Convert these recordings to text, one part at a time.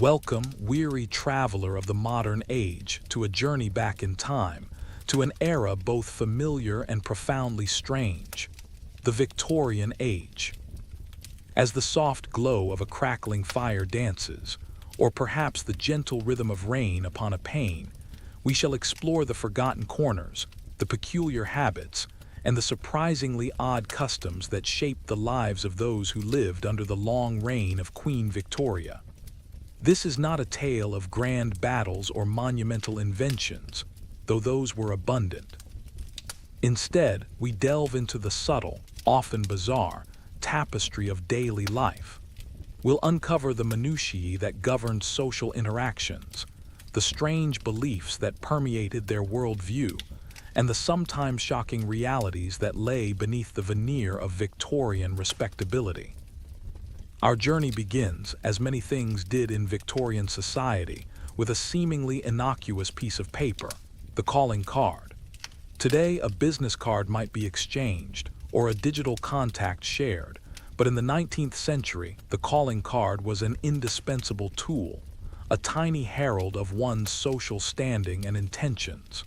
Welcome, weary traveler of the modern age, to a journey back in time, to an era both familiar and profoundly strange, the Victorian age. As the soft glow of a crackling fire dances, or perhaps the gentle rhythm of rain upon a pane, we shall explore the forgotten corners, the peculiar habits, and the surprisingly odd customs that shaped the lives of those who lived under the long reign of Queen Victoria. This is not a tale of grand battles or monumental inventions, though those were abundant. Instead, we delve into the subtle, often bizarre, tapestry of daily life. We'll uncover the minutiae that governed social interactions, the strange beliefs that permeated their worldview, and the sometimes shocking realities that lay beneath the veneer of Victorian respectability. Our journey begins, as many things did in Victorian society, with a seemingly innocuous piece of paper, the calling card. Today, a business card might be exchanged, or a digital contact shared, but in the 19th century, the calling card was an indispensable tool, a tiny herald of one's social standing and intentions.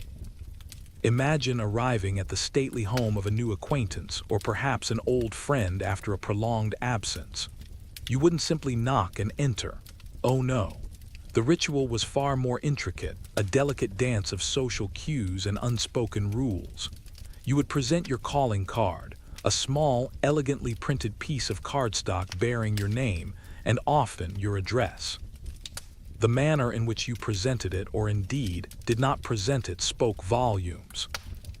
Imagine arriving at the stately home of a new acquaintance, or perhaps an old friend after a prolonged absence. You wouldn't simply knock and enter. Oh no. The ritual was far more intricate, a delicate dance of social cues and unspoken rules. You would present your calling card, a small, elegantly printed piece of cardstock bearing your name and often your address. The manner in which you presented it, or indeed did not present it, spoke volumes.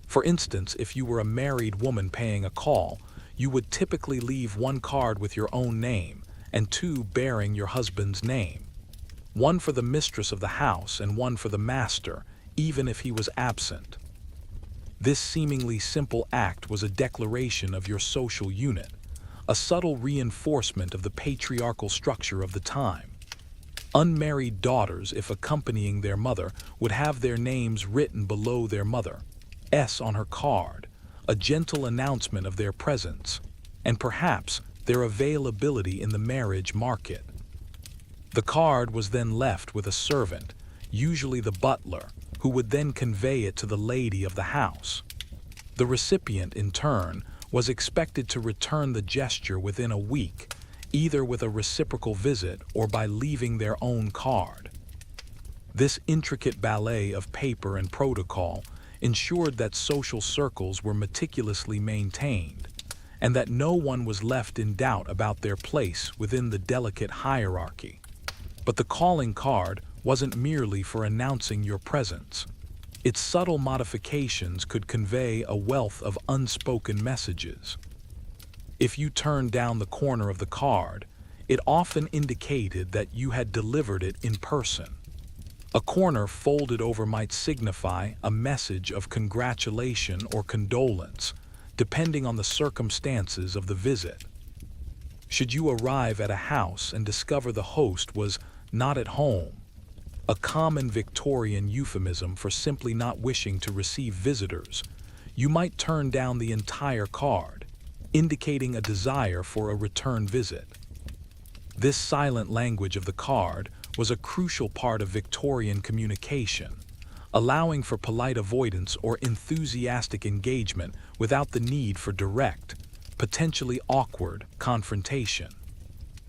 For instance, if you were a married woman paying a call, you would typically leave one card with your own name and two bearing your husband's name. One for the mistress of the house and one for the master, even if he was absent. This seemingly simple act was a declaration of your social unit, a subtle reinforcement of the patriarchal structure of the time. Unmarried daughters, if accompanying their mother, would have their names written below their mother's on her card, a gentle announcement of their presence, and perhaps their availability in the marriage market. The card was then left with a servant, usually the butler, who would then convey it to the lady of the house. The recipient, in turn, was expected to return the gesture within a week, either with a reciprocal visit or by leaving their own card. This intricate ballet of paper and protocol ensured that social circles were meticulously maintained, and that no one was left in doubt about their place within the delicate hierarchy. But the calling card wasn't merely for announcing your presence. Its subtle modifications could convey a wealth of unspoken messages. If you turned down the corner of the card, it often indicated that you had delivered it in person. A corner folded over might signify a message of congratulation or condolence, depending on the circumstances of the visit. Should you arrive at a house and discover the host was not at home, a common Victorian euphemism for simply not wishing to receive visitors, you might turn down the entire card, indicating a desire for a return visit. This silent language of the card was a crucial part of Victorian communication, allowing for polite avoidance or enthusiastic engagement without the need for direct, potentially awkward, confrontation.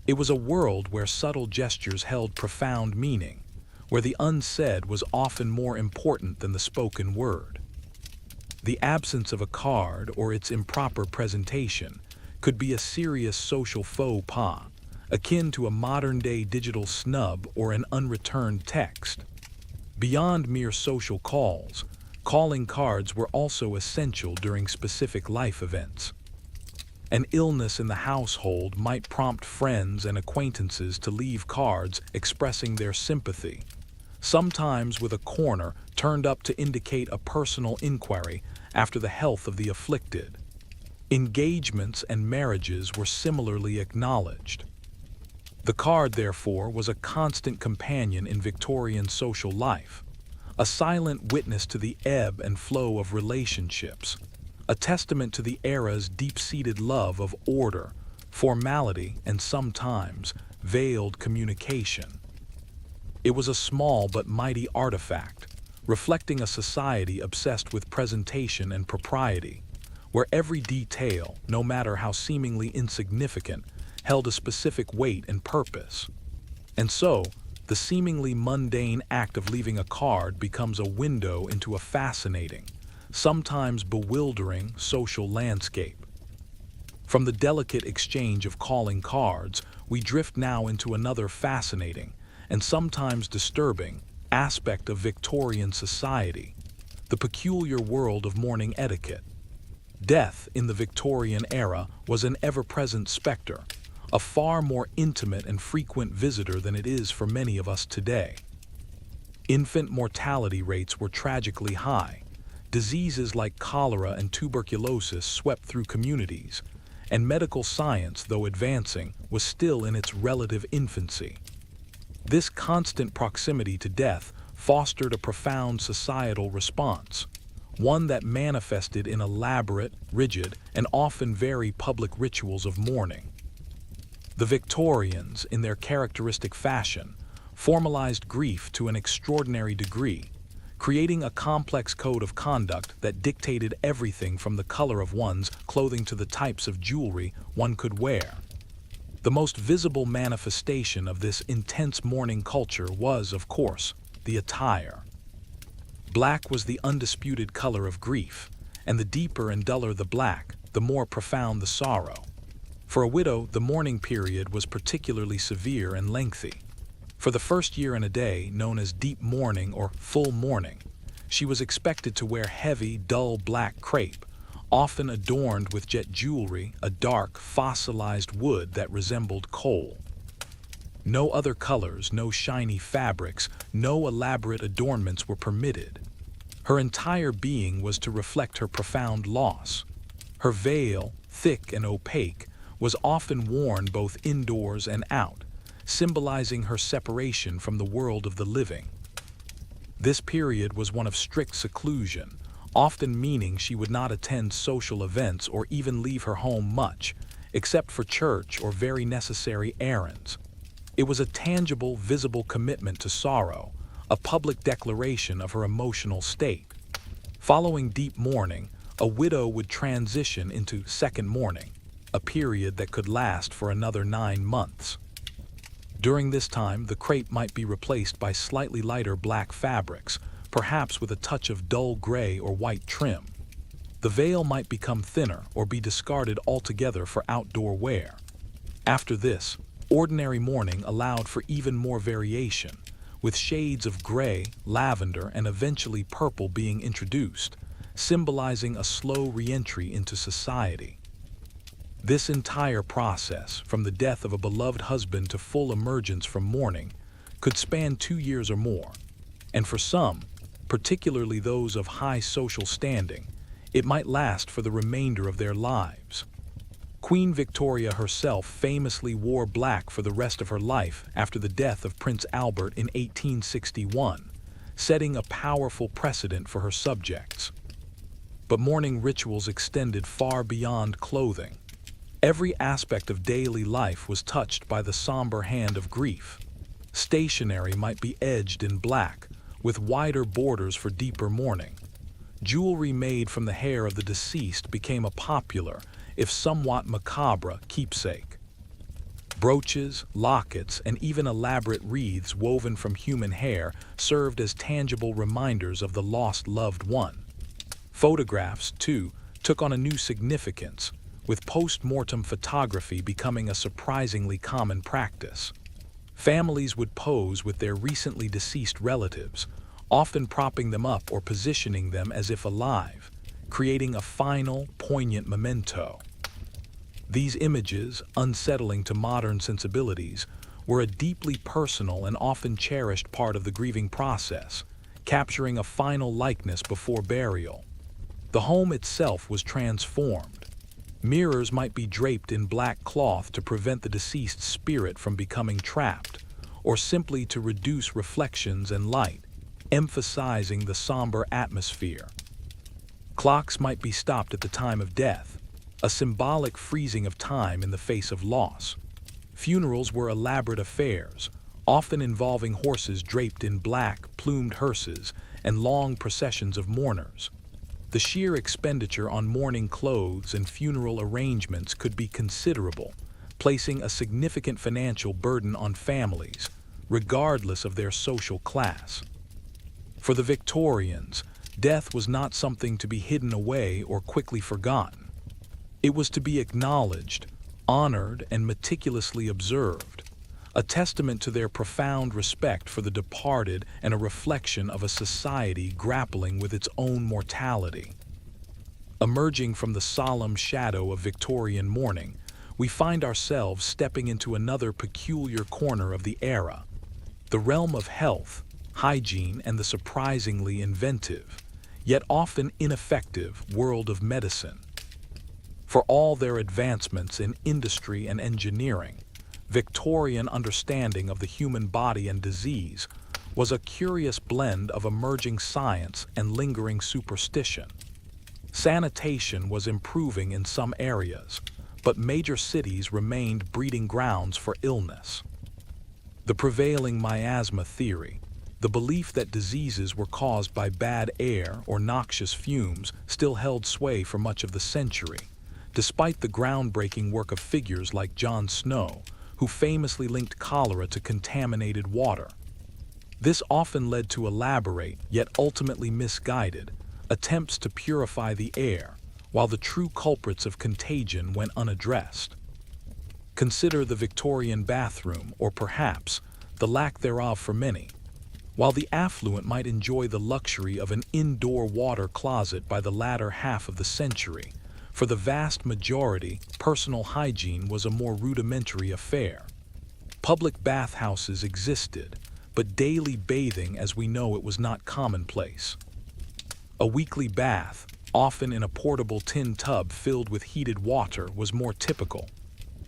It was a world where subtle gestures held profound meaning, where the unsaid was often more important than the spoken word. The absence of a card or its improper presentation could be a serious social faux pas, akin to a modern-day digital snub or an unreturned text. Beyond mere social calls, calling cards were also essential during specific life events. An illness in the household might prompt friends and acquaintances to leave cards expressing their sympathy, sometimes with a corner turned up to indicate a personal inquiry after the health of the afflicted. Engagements and marriages were similarly acknowledged. The card, therefore, was a constant companion in Victorian social life, a silent witness to the ebb and flow of relationships, a testament to the era's deep-seated love of order, formality, and sometimes veiled communication. It was a small but mighty artifact, reflecting a society obsessed with presentation and propriety, where every detail, no matter how seemingly insignificant, held a specific weight and purpose. And so, the seemingly mundane act of leaving a card becomes a window into a fascinating, sometimes bewildering social landscape. From the delicate exchange of calling cards, we drift now into another fascinating, and sometimes disturbing, aspect of Victorian society, the peculiar world of morning etiquette. Death in the Victorian era was an ever-present specter, a far more intimate and frequent visitor than it is for many of us today. Infant mortality rates were tragically high. Diseases like cholera and tuberculosis swept through communities, and medical science, though advancing, was still in its relative infancy. This constant proximity to death fostered a profound societal response, one that manifested in elaborate, rigid, and often very public rituals of mourning. The Victorians, in their characteristic fashion, formalized grief to an extraordinary degree, creating a complex code of conduct that dictated everything from the color of one's clothing to the types of jewelry one could wear. The most visible manifestation of this intense mourning culture was, of course, the attire. Black was the undisputed color of grief, and the deeper and duller the black, the more profound the sorrow. For a widow, the mourning period was particularly severe and lengthy. For the first year and a day, known as deep mourning or full mourning, she was expected to wear heavy, dull black crepe, often adorned with jet jewelry, a dark, fossilized wood that resembled coal. No other colors, no shiny fabrics, no elaborate adornments were permitted. Her entire being was to reflect her profound loss. Her veil, thick and opaque, was often worn both indoors and out, symbolizing her separation from the world of the living. This period was one of strict seclusion, often meaning she would not attend social events or even leave her home much, except for church or very necessary errands. It was a tangible, visible commitment to sorrow, a public declaration of her emotional state. Following deep mourning, a widow would transition into second mourning, a period that could last for another 9 months. During this time, the crepe might be replaced by slightly lighter black fabrics, perhaps with a touch of dull gray or white trim. The veil might become thinner or be discarded altogether for outdoor wear. After this, ordinary mourning allowed for even more variation, with shades of gray, lavender, and eventually purple being introduced, symbolizing a slow re-entry into society. This entire process, from the death of a beloved husband to full emergence from mourning, could span 2 years or more, and for some, particularly those of high social standing, it might last for the remainder of their lives. Queen Victoria herself famously wore black for the rest of her life after the death of Prince Albert in 1861, setting a powerful precedent for her subjects. But mourning rituals extended far beyond clothing. Every aspect of daily life was touched by the somber hand of grief. Stationery might be edged in black, with wider borders for deeper mourning. Jewelry made from the hair of the deceased became a popular, if somewhat macabre, keepsake. Brooches, lockets, and even elaborate wreaths woven from human hair served as tangible reminders of the lost loved one. Photographs, too, took on a new significance, with post-mortem photography becoming a surprisingly common practice. Families would pose with their recently deceased relatives, often propping them up or positioning them as if alive, creating a final, poignant memento. These images, unsettling to modern sensibilities, were a deeply personal and often cherished part of the grieving process, capturing a final likeness before burial. The home itself was transformed. Mirrors might be draped in black cloth to prevent the deceased's spirit from becoming trapped, or simply to reduce reflections and light, emphasizing the somber atmosphere. Clocks might be stopped at the time of death, a symbolic freezing of time in the face of loss. Funerals were elaborate affairs, often involving horses draped in black, plumed hearses and long processions of mourners. The sheer expenditure on mourning clothes and funeral arrangements could be considerable, placing a significant financial burden on families, regardless of their social class. For the Victorians, death was not something to be hidden away or quickly forgotten. It was to be acknowledged, honored, and meticulously observed, a testament to their profound respect for the departed and a reflection of a society grappling with its own mortality. Emerging from the solemn shadow of Victorian mourning, we find ourselves stepping into another peculiar corner of the era, the realm of health, hygiene, and the surprisingly inventive, yet often ineffective, world of medicine. For all their advancements in industry and engineering, Victorian understanding of the human body and disease was a curious blend of emerging science and lingering superstition. Sanitation was improving in some areas, but major cities remained breeding grounds for illness. The prevailing miasma theory, the belief that diseases were caused by bad air or noxious fumes, still held sway for much of the century, despite the groundbreaking work of figures like John Snow, who famously linked cholera to contaminated water. This often led to elaborate, yet ultimately misguided, attempts to purify the air, while the true culprits of contagion went unaddressed. Consider the Victorian bathroom, or perhaps the lack thereof for many. While the affluent might enjoy the luxury of an indoor water closet by the latter half of the century, for the vast majority, personal hygiene was a more rudimentary affair. Public bathhouses existed, but daily bathing as we know it was not commonplace. A weekly bath, often in a portable tin tub filled with heated water, was more typical.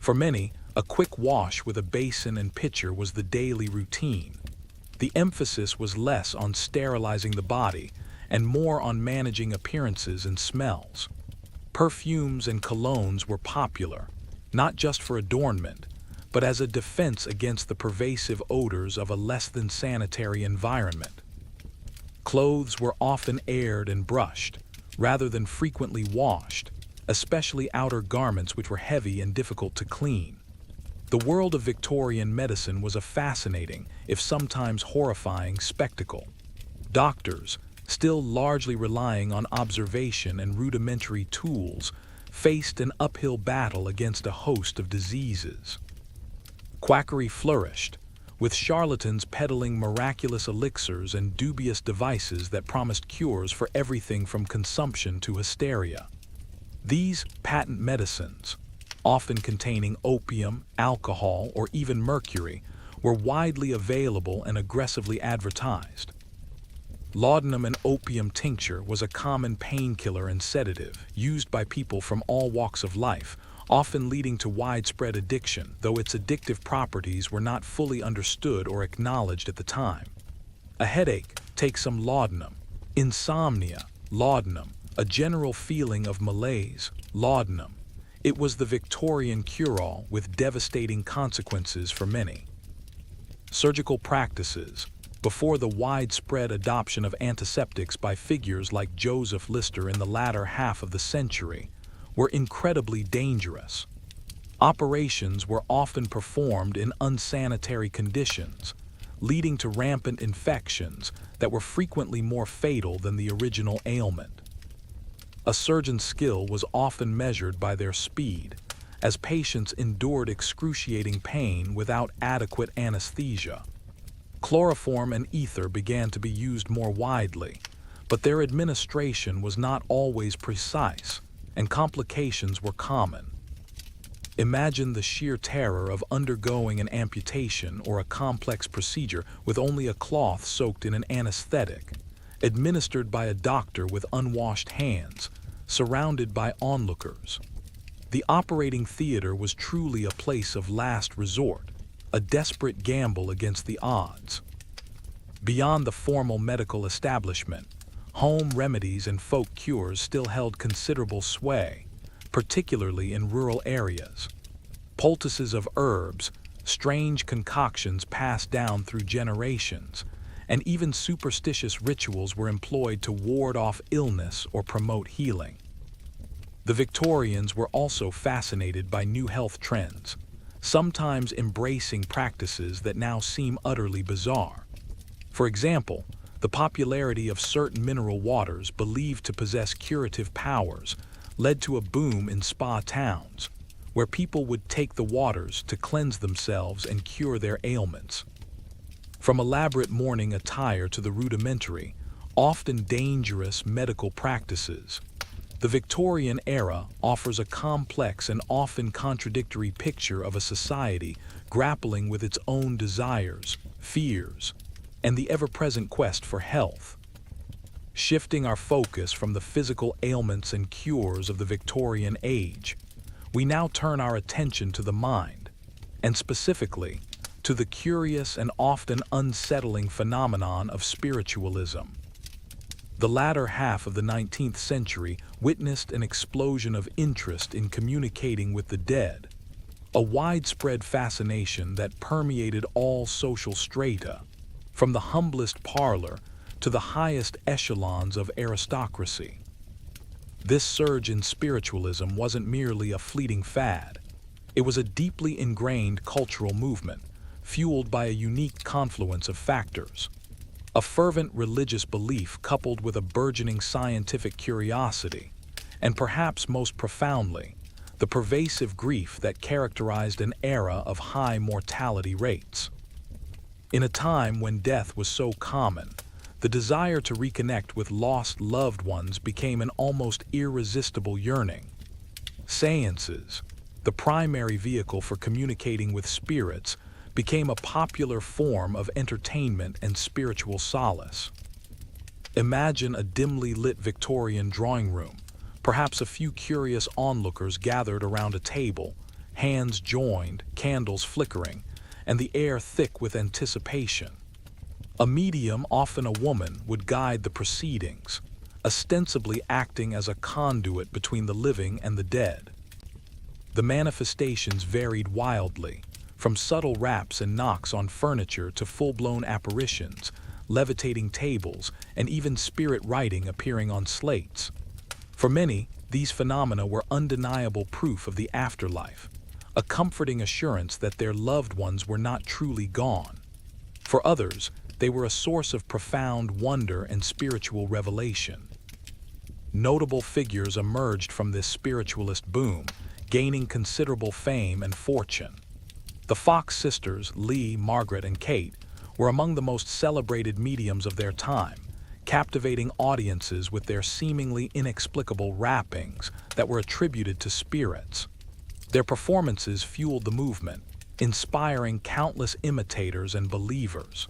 For many, a quick wash with a basin and pitcher was the daily routine. The emphasis was less on sterilizing the body and more on managing appearances and smells. Perfumes and colognes were popular, not just for adornment, but as a defense against the pervasive odors of a less than sanitary environment. Clothes were often aired and brushed, rather than frequently washed, especially outer garments which were heavy and difficult to clean. The world of Victorian medicine was a fascinating, if sometimes horrifying, spectacle. Doctors, still largely relying on observation and rudimentary tools, faced an uphill battle against a host of diseases. Quackery flourished, with charlatans peddling miraculous elixirs and dubious devices that promised cures for everything from consumption to hysteria. These patent medicines, often containing opium, alcohol, or even mercury, were widely available and aggressively advertised. Laudanum and opium tincture was a common painkiller and sedative used by people from all walks of life, often leading to widespread addiction, though its addictive properties were not fully understood or acknowledged at the time. A headache, take some laudanum. Insomnia, laudanum. A general feeling of malaise, laudanum. It was the Victorian cure-all with devastating consequences for many. Surgical practices. Before the widespread adoption of antiseptics by figures like Joseph Lister in the latter half of the century, were incredibly dangerous. Operations were often performed in unsanitary conditions, leading to rampant infections that were frequently more fatal than the original ailment. A surgeon's skill was often measured by their speed, as patients endured excruciating pain without adequate anesthesia. Chloroform and ether began to be used more widely, but their administration was not always precise, and complications were common. Imagine the sheer terror of undergoing an amputation or a complex procedure with only a cloth soaked in an anesthetic, administered by a doctor with unwashed hands, surrounded by onlookers. The operating theater was truly a place of last resort, a desperate gamble against the odds. Beyond the formal medical establishment, home remedies and folk cures still held considerable sway, particularly in rural areas. Poultices of herbs, strange concoctions passed down through generations, and even superstitious rituals were employed to ward off illness or promote healing. The Victorians were also fascinated by new health trends, sometimes embracing practices that now seem utterly bizarre. For example, the popularity of certain mineral waters believed to possess curative powers led to a boom in spa towns, where people would take the waters to cleanse themselves and cure their ailments. From elaborate morning attire to the rudimentary, often dangerous medical practices, the Victorian era offers a complex and often contradictory picture of a society grappling with its own desires, fears, and the ever-present quest for health. Shifting our focus from the physical ailments and cures of the Victorian age, we now turn our attention to the mind, and specifically, to the curious and often unsettling phenomenon of spiritualism. The latter half of the 19th century witnessed an explosion of interest in communicating with the dead, a widespread fascination that permeated all social strata, from the humblest parlor to the highest echelons of aristocracy. This surge in spiritualism wasn't merely a fleeting fad. It was a deeply ingrained cultural movement, fueled by a unique confluence of factors. A fervent religious belief coupled with a burgeoning scientific curiosity, and perhaps most profoundly, the pervasive grief that characterized an era of high mortality rates. In a time when death was so common, the desire to reconnect with lost loved ones became an almost irresistible yearning. Seances, the primary vehicle for communicating with spirits, became a popular form of entertainment and spiritual solace. Imagine a dimly lit Victorian drawing room, perhaps a few curious onlookers gathered around a table, hands joined, candles flickering, and the air thick with anticipation. A medium, often a woman, would guide the proceedings, ostensibly acting as a conduit between the living and the dead. The manifestations varied wildly, from subtle raps and knocks on furniture to full-blown apparitions, levitating tables, and even spirit writing appearing on slates. For many, these phenomena were undeniable proof of the afterlife, a comforting assurance that their loved ones were not truly gone. For others, they were a source of profound wonder and spiritual revelation. Notable figures emerged from this spiritualist boom, gaining considerable fame and fortune. The Fox sisters, Lee, Margaret, and Kate, were among the most celebrated mediums of their time, captivating audiences with their seemingly inexplicable rappings that were attributed to spirits. Their performances fueled the movement, inspiring countless imitators and believers.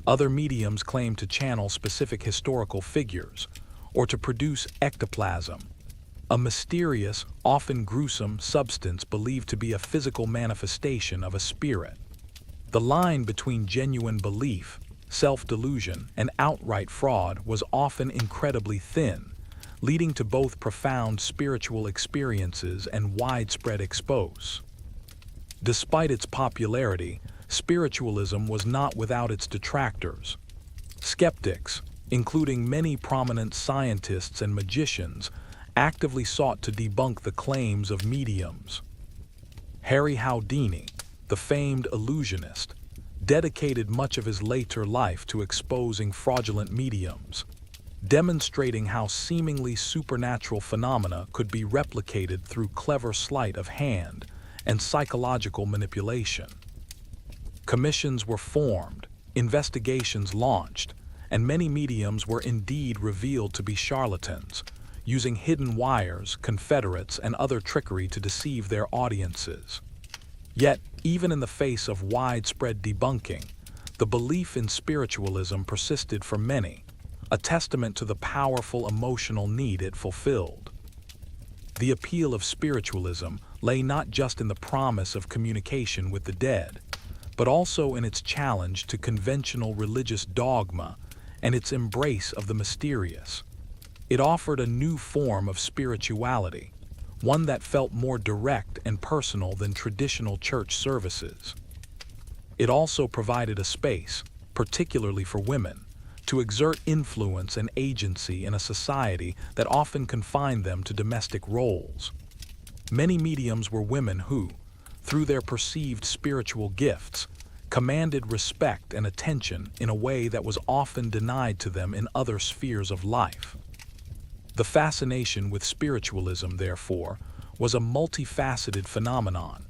Other mediums claimed to channel specific historical figures, or to produce ectoplasm, a mysterious, often gruesome substance believed to be a physical manifestation of a spirit. The line between genuine belief, self-delusion, and outright fraud was often incredibly thin, leading to both profound spiritual experiences and widespread expose. Despite its popularity, spiritualism was not without its detractors. Skeptics, including many prominent scientists and magicians, actively sought to debunk the claims of mediums. Harry Houdini, the famed illusionist, dedicated much of his later life to exposing fraudulent mediums, demonstrating how seemingly supernatural phenomena could be replicated through clever sleight of hand and psychological manipulation. Commissions were formed, investigations launched, and many mediums were indeed revealed to be charlatans, using hidden wires, confederates, and other trickery to deceive their audiences. Yet, even in the face of widespread debunking, the belief in spiritualism persisted for many, a testament to the powerful emotional need it fulfilled. The appeal of spiritualism lay not just in the promise of communication with the dead, but also in its challenge to conventional religious dogma and its embrace of the mysterious. It offered a new form of spirituality, one that felt more direct and personal than traditional church services. It also provided a space, particularly for women, to exert influence and agency in a society that often confined them to domestic roles. Many mediums were women who, through their perceived spiritual gifts, commanded respect and attention in a way that was often denied to them in other spheres of life. The fascination with spiritualism, therefore, was a multifaceted phenomenon,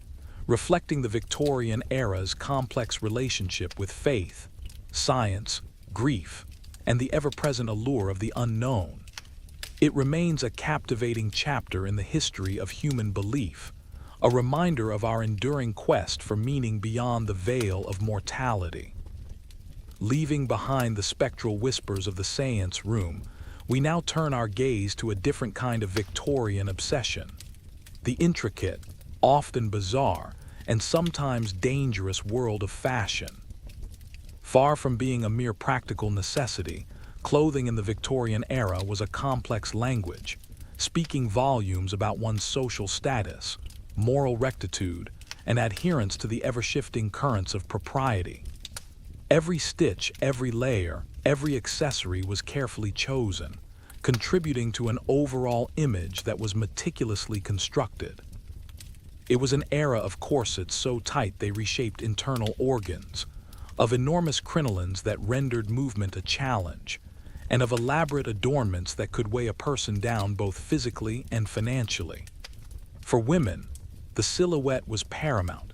reflecting the Victorian era's complex relationship with faith, science, grief, and the ever-present allure of the unknown. It remains a captivating chapter in the history of human belief, a reminder of our enduring quest for meaning beyond the veil of mortality. Leaving behind the spectral whispers of the seance room, we now turn our gaze to a different kind of Victorian obsession: the intricate, often bizarre, and sometimes dangerous world of fashion. Far from being a mere practical necessity, clothing in the Victorian era was a complex language, speaking volumes about one's social status, moral rectitude, and adherence to the ever-shifting currents of propriety. Every stitch, every layer, every accessory was carefully chosen, contributing to an overall image that was meticulously constructed. It was an era of corsets so tight they reshaped internal organs, of enormous crinolines that rendered movement a challenge, and of elaborate adornments that could weigh a person down both physically and financially. For women, the silhouette was paramount,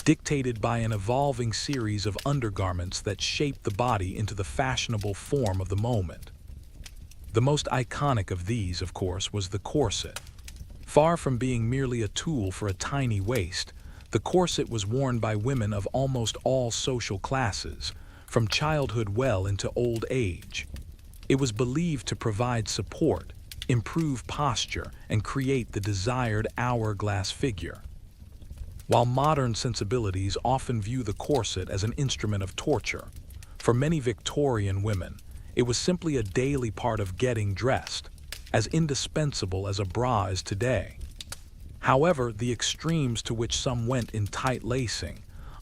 dictated by an evolving series of undergarments that shaped the body into the fashionable form of the moment. The most iconic of these, of course, was the corset. Far from being merely a tool for a tiny waist, the corset was worn by women of almost all social classes, from childhood well into old age. It was believed to provide support, improve posture, and create the desired hourglass figure. While modern sensibilities often view the corset as an instrument of torture, for many Victorian women, it was simply a daily part of getting dressed, as indispensable as a bra is today. However, the extremes to which some went in tight lacing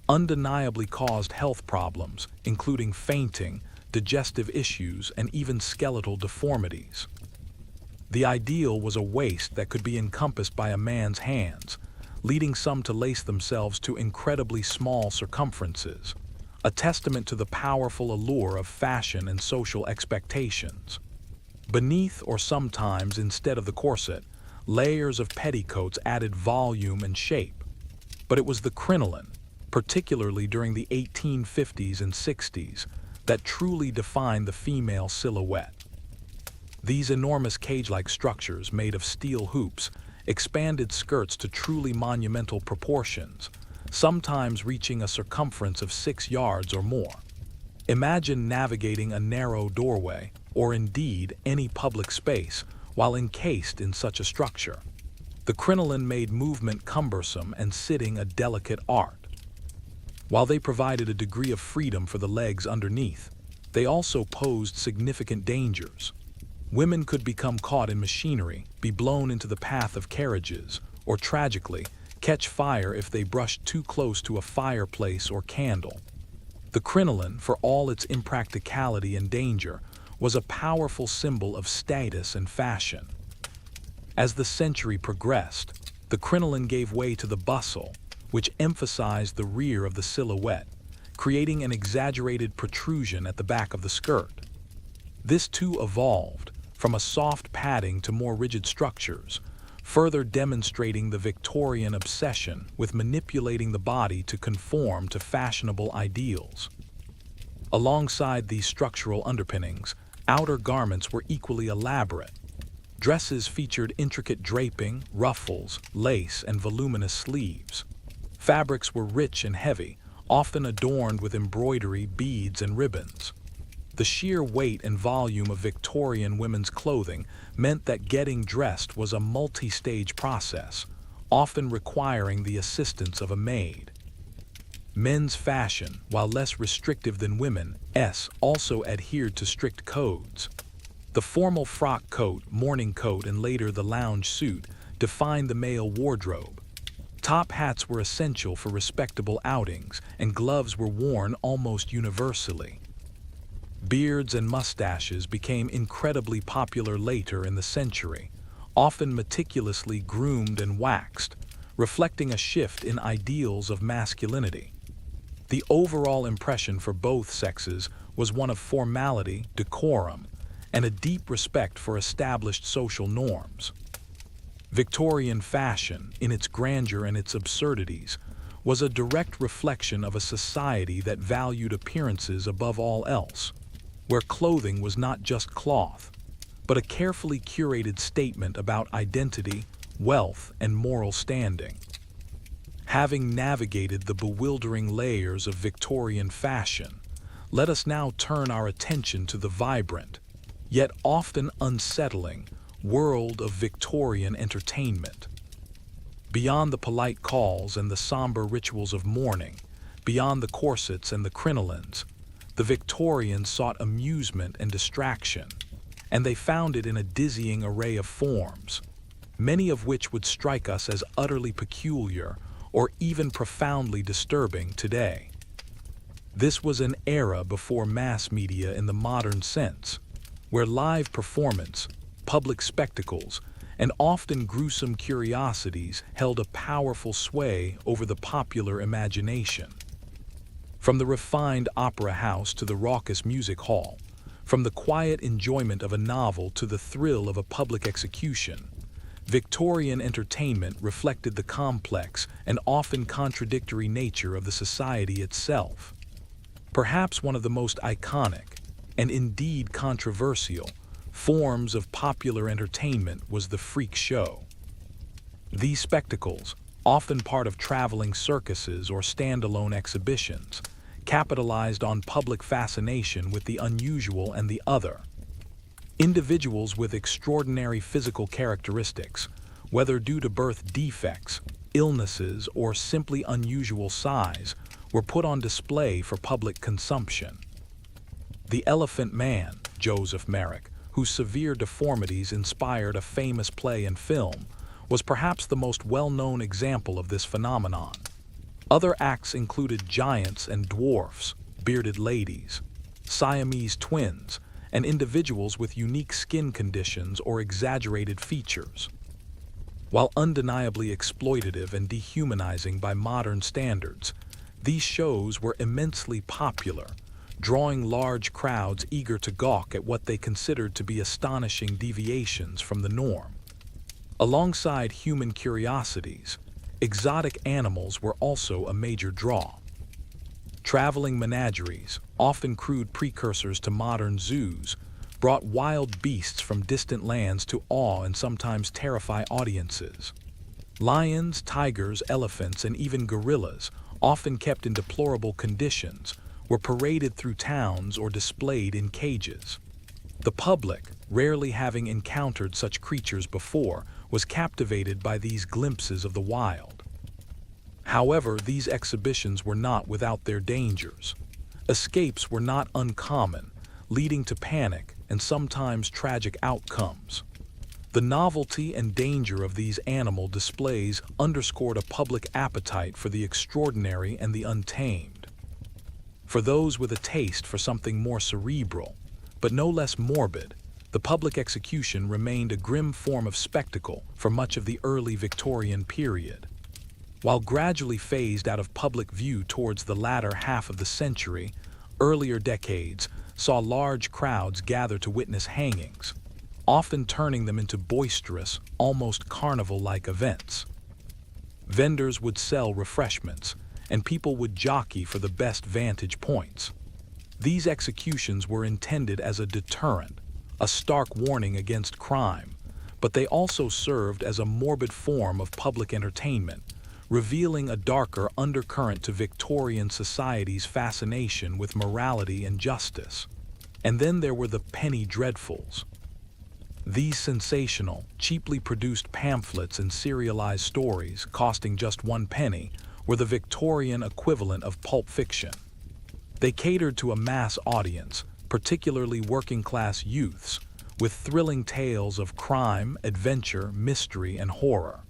undeniably caused health problems, including fainting, digestive issues, and even skeletal deformities. The ideal was a waist that could be encompassed by a man's hands, leading some to lace themselves to incredibly small circumferences, a testament to the powerful allure of fashion and social expectations. Beneath, or sometimes instead of the corset, layers of petticoats added volume and shape. But it was the crinoline, particularly during the 1850s and 60s, that truly defined the female silhouette. These enormous cage-like structures made of steel hoops expanded skirts to truly monumental proportions, sometimes reaching a circumference of 6 yards or more. Imagine navigating a narrow doorway, or indeed any public space, while encased in such a structure. The crinoline made movement cumbersome and sitting a delicate art. While they provided a degree of freedom for the legs underneath, they also posed significant dangers. Women could become caught in machinery, be blown into the path of carriages, or tragically, catch fire if they brushed too close to a fireplace or candle. The crinoline, for all its impracticality and danger, was a powerful symbol of status and fashion. As the century progressed, the crinoline gave way to the bustle, which emphasized the rear of the silhouette, creating an exaggerated protrusion at the back of the skirt. This too evolved, from a soft padding to more rigid structures, further demonstrating the Victorian obsession with manipulating the body to conform to fashionable ideals. Alongside these structural underpinnings, outer garments were equally elaborate. Dresses featured intricate draping, ruffles, lace, and voluminous sleeves. Fabrics were rich and heavy, often adorned with embroidery, beads, and ribbons. The sheer weight and volume of Victorian women's clothing meant that getting dressed was a multi-stage process, often requiring the assistance of a maid. Men's fashion, while less restrictive than women's, also adhered to strict codes. The formal frock coat, morning coat, and later the lounge suit defined the male wardrobe. Top hats were essential for respectable outings, and gloves were worn almost universally. Beards and mustaches became incredibly popular later in the century, often meticulously groomed and waxed, reflecting a shift in ideals of masculinity. The overall impression for both sexes was one of formality, decorum, and a deep respect for established social norms. Victorian fashion, in its grandeur and its absurdities, was a direct reflection of a society that valued appearances above all else, where clothing was not just cloth, but a carefully curated statement about identity, wealth, and moral standing. Having navigated the bewildering layers of Victorian fashion, let us now turn our attention to the vibrant, yet often unsettling, world of Victorian entertainment. Beyond the polite calls and the somber rituals of mourning, beyond the corsets and the crinolines, the Victorians sought amusement and distraction, and they found it in a dizzying array of forms, many of which would strike us as utterly peculiar or even profoundly disturbing today. This was an era before mass media in the modern sense, where live performance, public spectacles, and often gruesome curiosities held a powerful sway over the popular imagination. From the refined opera house to the raucous music hall, from the quiet enjoyment of a novel to the thrill of a public execution, Victorian entertainment reflected the complex and often contradictory nature of the society itself. Perhaps one of the most iconic, and indeed controversial, forms of popular entertainment was the freak show. These spectacles, often part of traveling circuses or standalone exhibitions, capitalized on public fascination with the unusual and the other. Individuals with extraordinary physical characteristics, whether due to birth defects, illnesses, or simply unusual size, were put on display for public consumption. The Elephant Man, Joseph Merrick, whose severe deformities inspired a famous play and film, was perhaps the most well-known example of this phenomenon. Other acts included giants and dwarfs, bearded ladies, Siamese twins, and individuals with unique skin conditions or exaggerated features. While undeniably exploitative and dehumanizing by modern standards, these shows were immensely popular, drawing large crowds eager to gawk at what they considered to be astonishing deviations from the norm. Alongside human curiosities, exotic animals were also a major draw. Traveling menageries, often crude precursors to modern zoos, brought wild beasts from distant lands to awe and sometimes terrify audiences. Lions, tigers, elephants, and even gorillas, often kept in deplorable conditions, were paraded through towns or displayed in cages. The public, rarely having encountered such creatures before, was captivated by these glimpses of the wild. However, these exhibitions were not without their dangers. Escapes were not uncommon, leading to panic and sometimes tragic outcomes. The novelty and danger of these animal displays underscored a public appetite for the extraordinary and the untamed. For those with a taste for something more cerebral, but no less morbid, the public execution remained a grim form of spectacle for much of the early Victorian period. While gradually phased out of public view towards the latter half of the century, earlier decades saw large crowds gather to witness hangings, often turning them into boisterous, almost carnival-like events. Vendors would sell refreshments, and people would jockey for the best vantage points. These executions were intended as a deterrent, a stark warning against crime, but they also served as a morbid form of public entertainment, revealing a darker undercurrent to Victorian society's fascination with morality and justice. And then there were the penny dreadfuls. These sensational, cheaply produced pamphlets and serialized stories, costing just 1 penny, were the Victorian equivalent of pulp fiction. They catered to a mass audience, particularly working-class youths, with thrilling tales of crime, adventure, mystery, and horror.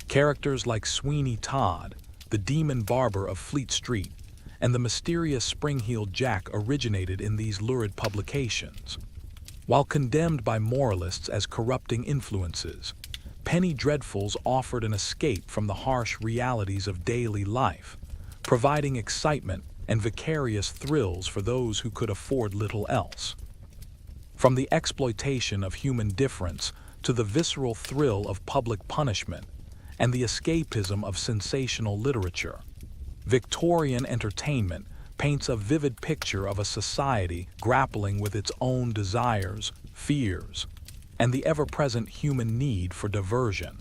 Characters like Sweeney Todd, the demon barber of Fleet Street, and the mysterious Spring-Heeled Jack originated in these lurid publications. While condemned by moralists as corrupting influences, penny dreadfuls offered an escape from the harsh realities of daily life, providing excitement and vicarious thrills for those who could afford little else. From the exploitation of human difference to the visceral thrill of public punishment and the escapism of sensational literature, Victorian entertainment paints a vivid picture of a society grappling with its own desires, fears, and the ever-present human need for diversion.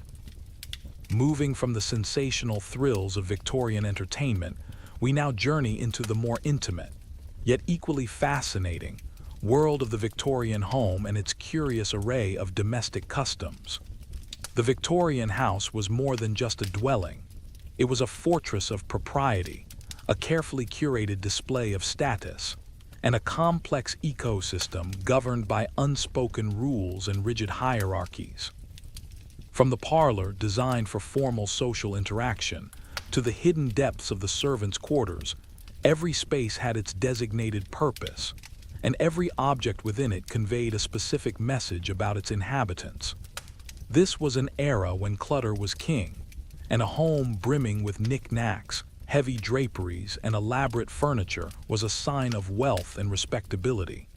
Moving from the sensational thrills of Victorian entertainment, we now journey into the more intimate, yet equally fascinating, world of the Victorian home and its curious array of domestic customs. The Victorian house was more than just a dwelling. It was a fortress of propriety, a carefully curated display of status, and a complex ecosystem governed by unspoken rules and rigid hierarchies. From the parlor, designed for formal social interaction, to the hidden depths of the servants' quarters, every space had its designated purpose, and every object within it conveyed a specific message about its inhabitants. This was an era when clutter was king, and a home brimming with knick-knacks, heavy draperies, and elaborate furniture was a sign of wealth and respectability.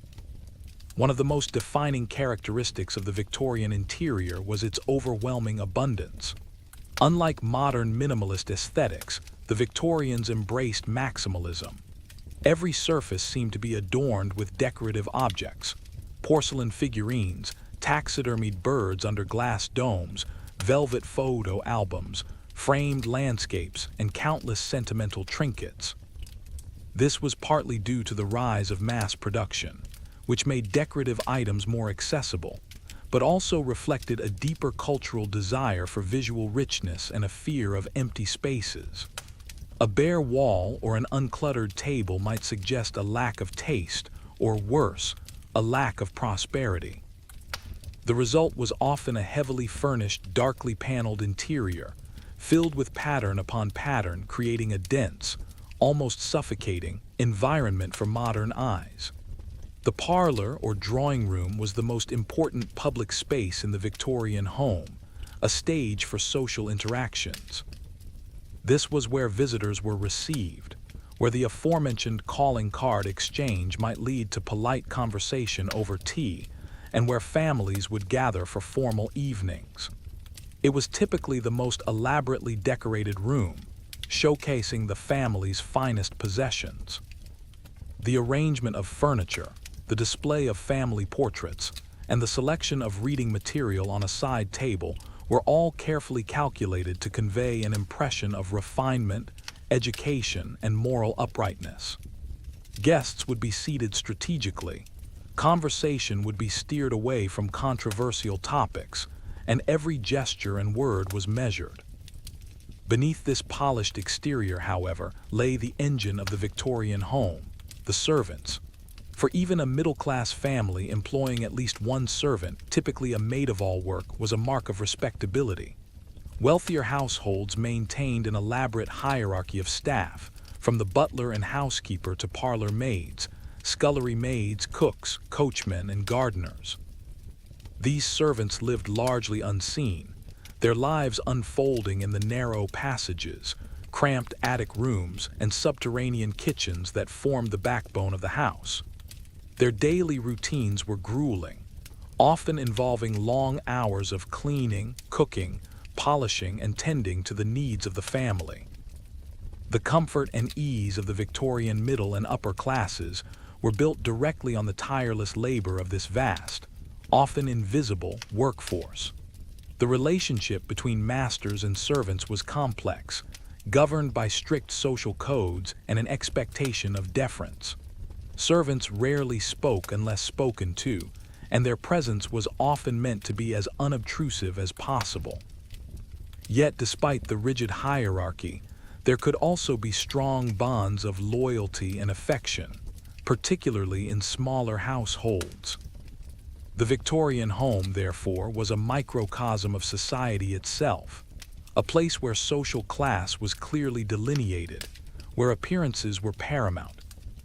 One of the most defining characteristics of the Victorian interior was its overwhelming abundance. Unlike modern minimalist aesthetics, the Victorians embraced maximalism. Every surface seemed to be adorned with decorative objects: porcelain figurines, taxidermied birds under glass domes, velvet photo albums, framed landscapes, and countless sentimental trinkets. This was partly due to the rise of mass production, which made decorative items more accessible, but also reflected a deeper cultural desire for visual richness and a fear of empty spaces. A bare wall or an uncluttered table might suggest a lack of taste, or worse, a lack of prosperity. The result was often a heavily furnished, darkly paneled interior, filled with pattern upon pattern, creating a dense, almost suffocating, environment for modern eyes. The parlor or drawing room was the most important public space in the Victorian home, a stage for social interactions. This was where visitors were received, where the aforementioned calling card exchange might lead to polite conversation over tea, and where families would gather for formal evenings. It was typically the most elaborately decorated room, showcasing the family's finest possessions. The arrangement of furniture, the display of family portraits, and the selection of reading material on a side table were all carefully calculated to convey an impression of refinement, education, and moral uprightness. Guests would be seated strategically, conversation would be steered away from controversial topics, and every gesture and word was measured. Beneath this polished exterior, however, lay the engine of the Victorian home, the servants. For even a middle-class family employing at least one servant, typically a maid-of-all-work, was a mark of respectability. Wealthier households maintained an elaborate hierarchy of staff, from the butler and housekeeper to parlor maids, scullery maids, cooks, coachmen, and gardeners. These servants lived largely unseen, their lives unfolding in the narrow passages, cramped attic rooms, and subterranean kitchens that formed the backbone of the house. Their daily routines were grueling, often involving long hours of cleaning, cooking, polishing, and tending to the needs of the family. The comfort and ease of the Victorian middle and upper classes were built directly on the tireless labor of this vast, often invisible, workforce. The relationship between masters and servants was complex, governed by strict social codes and an expectation of deference. Servants rarely spoke unless spoken to, and their presence was often meant to be as unobtrusive as possible. Yet, despite the rigid hierarchy, there could also be strong bonds of loyalty and affection, particularly in smaller households. The Victorian home, therefore, was a microcosm of society itself, a place where social class was clearly delineated, where appearances were paramount,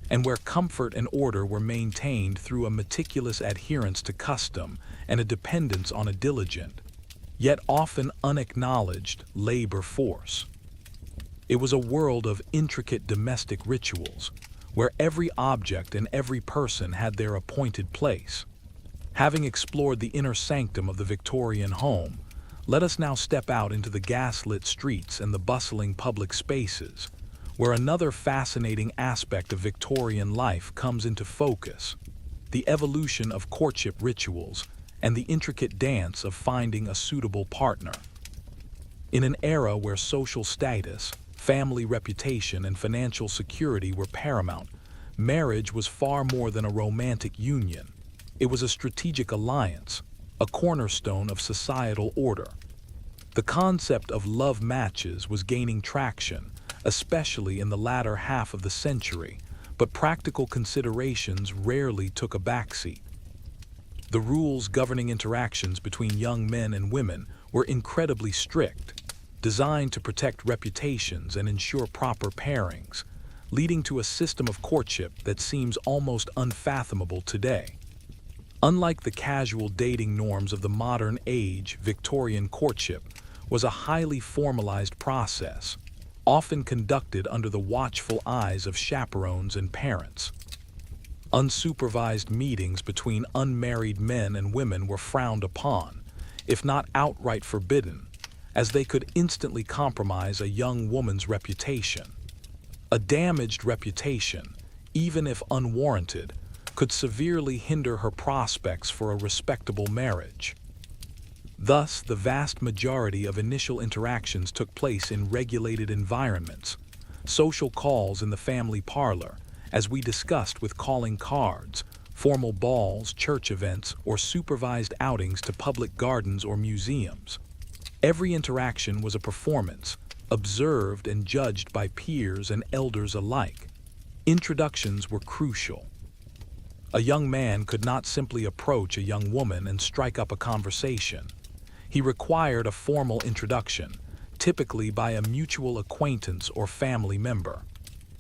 and where comfort and order were maintained through a meticulous adherence to custom and a dependence on a diligent, yet often unacknowledged, labor force. It was a world of intricate domestic rituals, where every object and every person had their appointed place. Having explored the inner sanctum of the Victorian home, let us now step out into the gaslit streets and the bustling public spaces, where another fascinating aspect of Victorian life comes into focus: the evolution of courtship rituals and the intricate dance of finding a suitable partner. In an era where social status, family reputation, and financial security were paramount, marriage was far more than a romantic union. It was a strategic alliance, a cornerstone of societal order. The concept of love matches was gaining traction, especially in the latter half of the century, but practical considerations rarely took a backseat. The rules governing interactions between young men and women were incredibly strict, designed to protect reputations and ensure proper pairings, leading to a system of courtship that seems almost unfathomable today. Unlike the casual dating norms of the modern age, Victorian courtship was a highly formalized process, often conducted under the watchful eyes of chaperones and parents. Unsupervised meetings between unmarried men and women were frowned upon, if not outright forbidden, as they could instantly compromise a young woman's reputation. A damaged reputation, even if unwarranted, could severely hinder her prospects for a respectable marriage. Thus, the vast majority of initial interactions took place in regulated environments, social calls in the family parlor, as we discussed with calling cards, formal balls, church events, or supervised outings to public gardens or museums. Every interaction was a performance, observed and judged by peers and elders alike. Introductions were crucial. A young man could not simply approach a young woman and strike up a conversation. He required a formal introduction, typically by a mutual acquaintance or family member.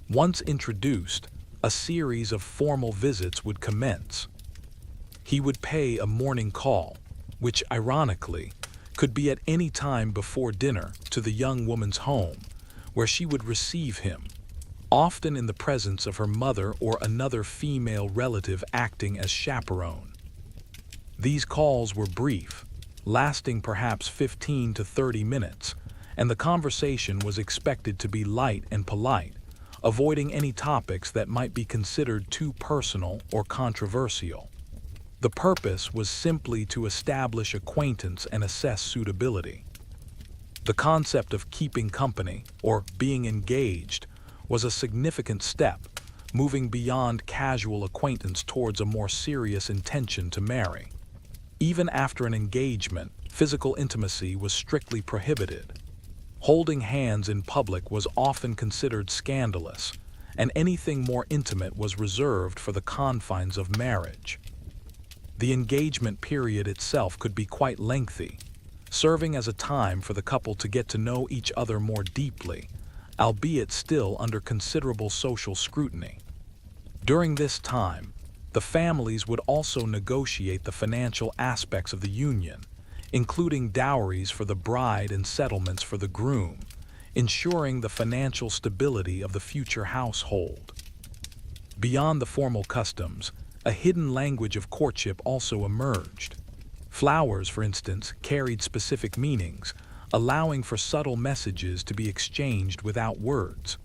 Once introduced, a series of formal visits would commence. He would pay a morning call, which, ironically, could be at any time before dinner, to the young woman's home, where she would receive him, often in the presence of her mother or another female relative acting as chaperone. These calls were brief, lasting perhaps 15 to 30 minutes, and the conversation was expected to be light and polite, avoiding any topics that might be considered too personal or controversial. The purpose was simply to establish acquaintance and assess suitability. The concept of keeping company, or being engaged, was a significant step, moving beyond casual acquaintance towards a more serious intention to marry. Even after an engagement, physical intimacy was strictly prohibited. Holding hands in public was often considered scandalous, and anything more intimate was reserved for the confines of marriage. The engagement period itself could be quite lengthy, serving as a time for the couple to get to know each other more deeply, albeit still under considerable social scrutiny. During this time, the families would also negotiate the financial aspects of the union, including dowries for the bride and settlements for the groom, ensuring the financial stability of the future household. Beyond the formal customs, a hidden language of courtship also emerged. Flowers, for instance, carried specific meanings, allowing for subtle messages to be exchanged without words.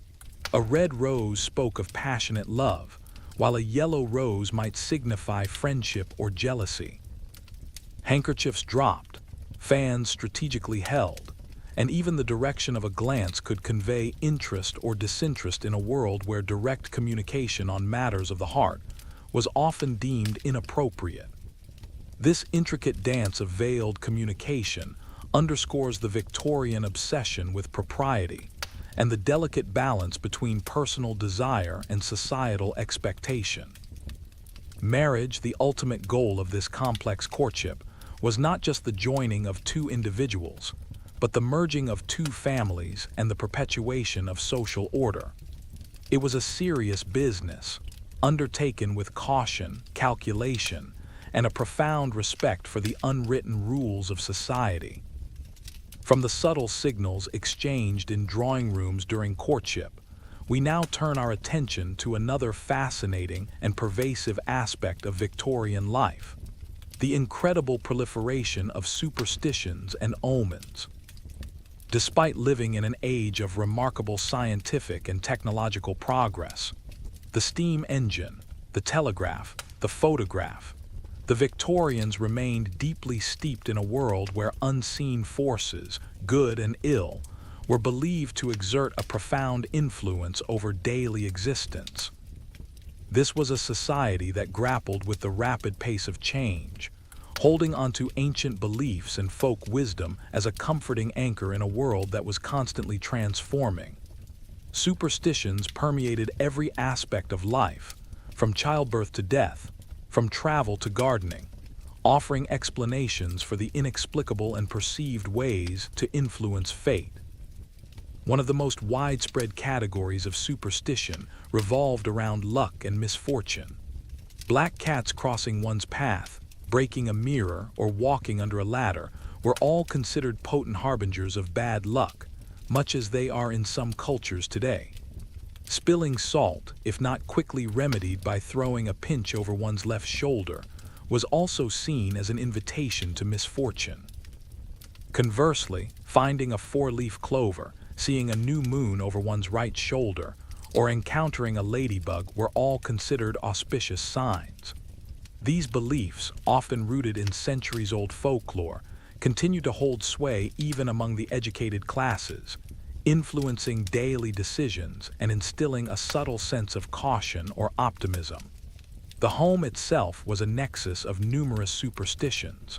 A red rose spoke of passionate love, while a yellow rose might signify friendship or jealousy. Handkerchiefs dropped, fans strategically held, and even the direction of a glance could convey interest or disinterest in a world where direct communication on matters of the heart was often deemed inappropriate. This intricate dance of veiled communication underscores the Victorian obsession with propriety and the delicate balance between personal desire and societal expectation. Marriage, the ultimate goal of this complex courtship, was not just the joining of two individuals, but the merging of two families and the perpetuation of social order. It was a serious business, undertaken with caution, calculation, and a profound respect for the unwritten rules of society. From the subtle signals exchanged in drawing rooms during courtship, we now turn our attention to another fascinating and pervasive aspect of Victorian life: the incredible proliferation of superstitions and omens. Despite living in an age of remarkable scientific and technological progress, the steam engine, the telegraph, the photograph, the Victorians remained deeply steeped in a world where unseen forces, good and ill, were believed to exert a profound influence over daily existence. This was a society that grappled with the rapid pace of change, holding onto ancient beliefs and folk wisdom as a comforting anchor in a world that was constantly transforming. Superstitions permeated every aspect of life, from childbirth to death, from travel to gardening, offering explanations for the inexplicable and perceived ways to influence fate. One of the most widespread categories of superstition revolved around luck and misfortune. Black cats crossing one's path, breaking a mirror, or walking under a ladder were all considered potent harbingers of bad luck, much as they are in some cultures today. Spilling salt, if not quickly remedied by throwing a pinch over one's left shoulder, was also seen as an invitation to misfortune. Conversely, finding a four-leaf clover, seeing a new moon over one's right shoulder, or encountering a ladybug were all considered auspicious signs. These beliefs, often rooted in centuries-old folklore, continue to hold sway even among the educated classes, influencing daily decisions and instilling a subtle sense of caution or optimism. The home itself was a nexus of numerous superstitions.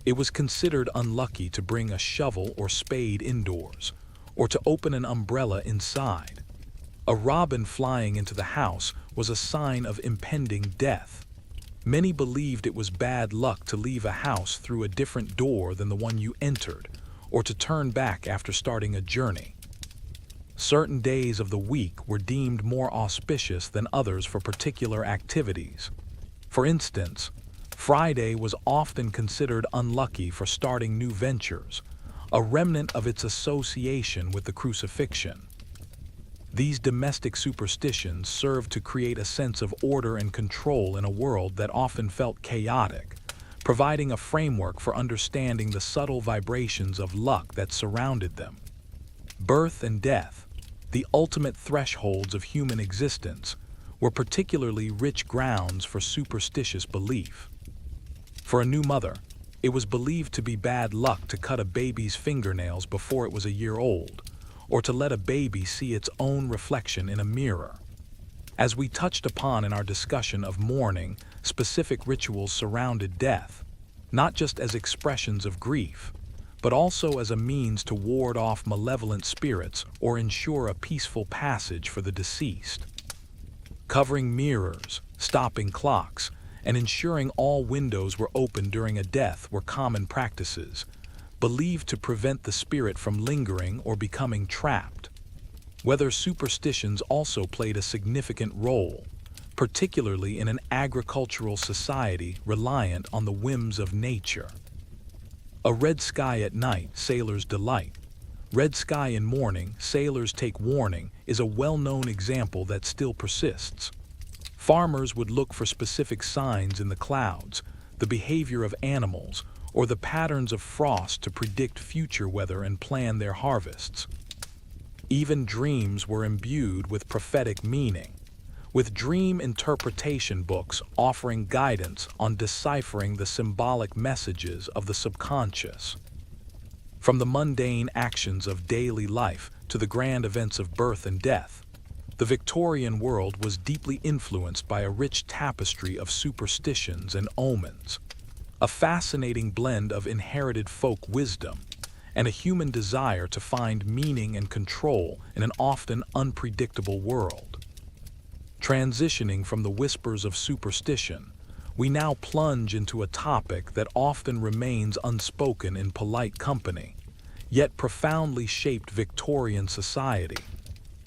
It was considered unlucky to bring a shovel or spade indoors, or to open an umbrella inside. A robin flying into the house was a sign of impending death. Many believed it was bad luck to leave a house through a different door than the one you entered, or to turn back after starting a journey. Certain days of the week were deemed more auspicious than others for particular activities. For instance, Friday was often considered unlucky for starting new ventures, a remnant of its association with the crucifixion. These domestic superstitions served to create a sense of order and control in a world that often felt chaotic, providing a framework for understanding the subtle vibrations of luck that surrounded them. Birth and death, the ultimate thresholds of human existence, were particularly rich grounds for superstitious belief. For a new mother, it was believed to be bad luck to cut a baby's fingernails before it was a year old, or to let a baby see its own reflection in a mirror. As we touched upon in our discussion of mourning, specific rituals surrounded death, not just as expressions of grief, but also as a means to ward off malevolent spirits or ensure a peaceful passage for the deceased. Covering mirrors, stopping clocks, and ensuring all windows were open during a death were common practices, believed to prevent the spirit from lingering or becoming trapped. Weather superstitions also played a significant role, particularly in an agricultural society reliant on the whims of nature. A red sky at night, sailors delight. Red sky in morning, sailors take warning is a well-known example that still persists. Farmers would look for specific signs in the clouds, the behavior of animals, or the patterns of frost to predict future weather and plan their harvests. Even dreams were imbued with prophetic meaning, with dream interpretation books offering guidance on deciphering the symbolic messages of the subconscious. From the mundane actions of daily life to the grand events of birth and death, the Victorian world was deeply influenced by a rich tapestry of superstitions and omens, a fascinating blend of inherited folk wisdom and a human desire to find meaning and control in an often unpredictable world. Transitioning from the whispers of superstition, we now plunge into a topic that often remains unspoken in polite company, yet profoundly shaped Victorian society: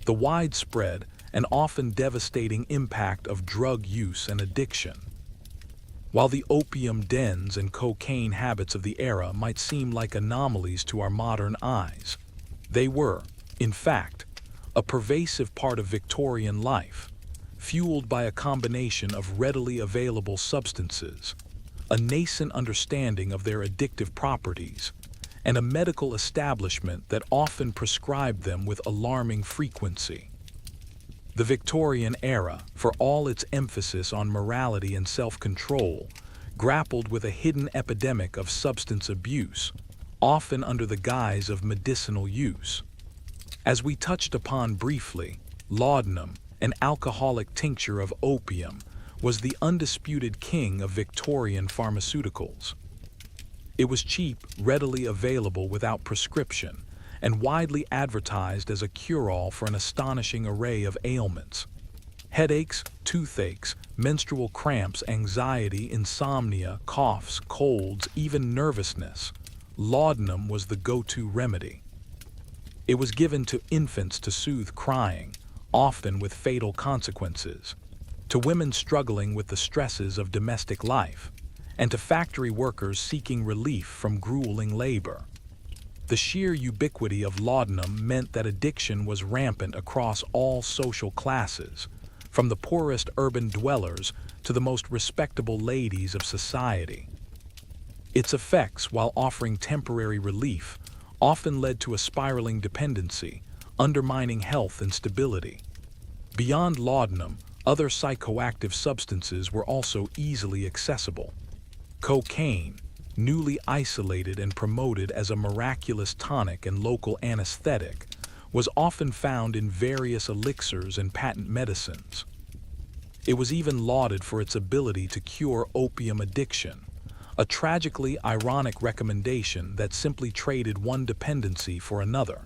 the widespread and often devastating impact of drug use and addiction. While the opium dens and cocaine habits of the era might seem like anomalies to our modern eyes, they were, in fact, a pervasive part of Victorian life, fueled by a combination of readily available substances, a nascent understanding of their addictive properties, and a medical establishment that often prescribed them with alarming frequency. The Victorian era, for all its emphasis on morality and self-control, grappled with a hidden epidemic of substance abuse, often under the guise of medicinal use. As we touched upon briefly, laudanum, an alcoholic tincture of opium, was the undisputed king of Victorian pharmaceuticals. It was cheap, readily available without prescription, and widely advertised as a cure-all for an astonishing array of ailments: headaches, toothaches, menstrual cramps, anxiety, insomnia, coughs, colds, even nervousness. Laudanum was the go-to remedy. It was given to infants to soothe crying, often with fatal consequences, to women struggling with the stresses of domestic life, and to factory workers seeking relief from grueling labor. The sheer ubiquity of laudanum meant that addiction was rampant across all social classes, from the poorest urban dwellers to the most respectable ladies of society. Its effects, while offering temporary relief, often led to a spiraling dependency, undermining health and stability. Beyond laudanum, other psychoactive substances were also easily accessible. Cocaine, newly isolated and promoted as a miraculous tonic and local anesthetic, was often found in various elixirs and patent medicines. It was even lauded for its ability to cure opium addiction, a tragically ironic recommendation that simply traded one dependency for another.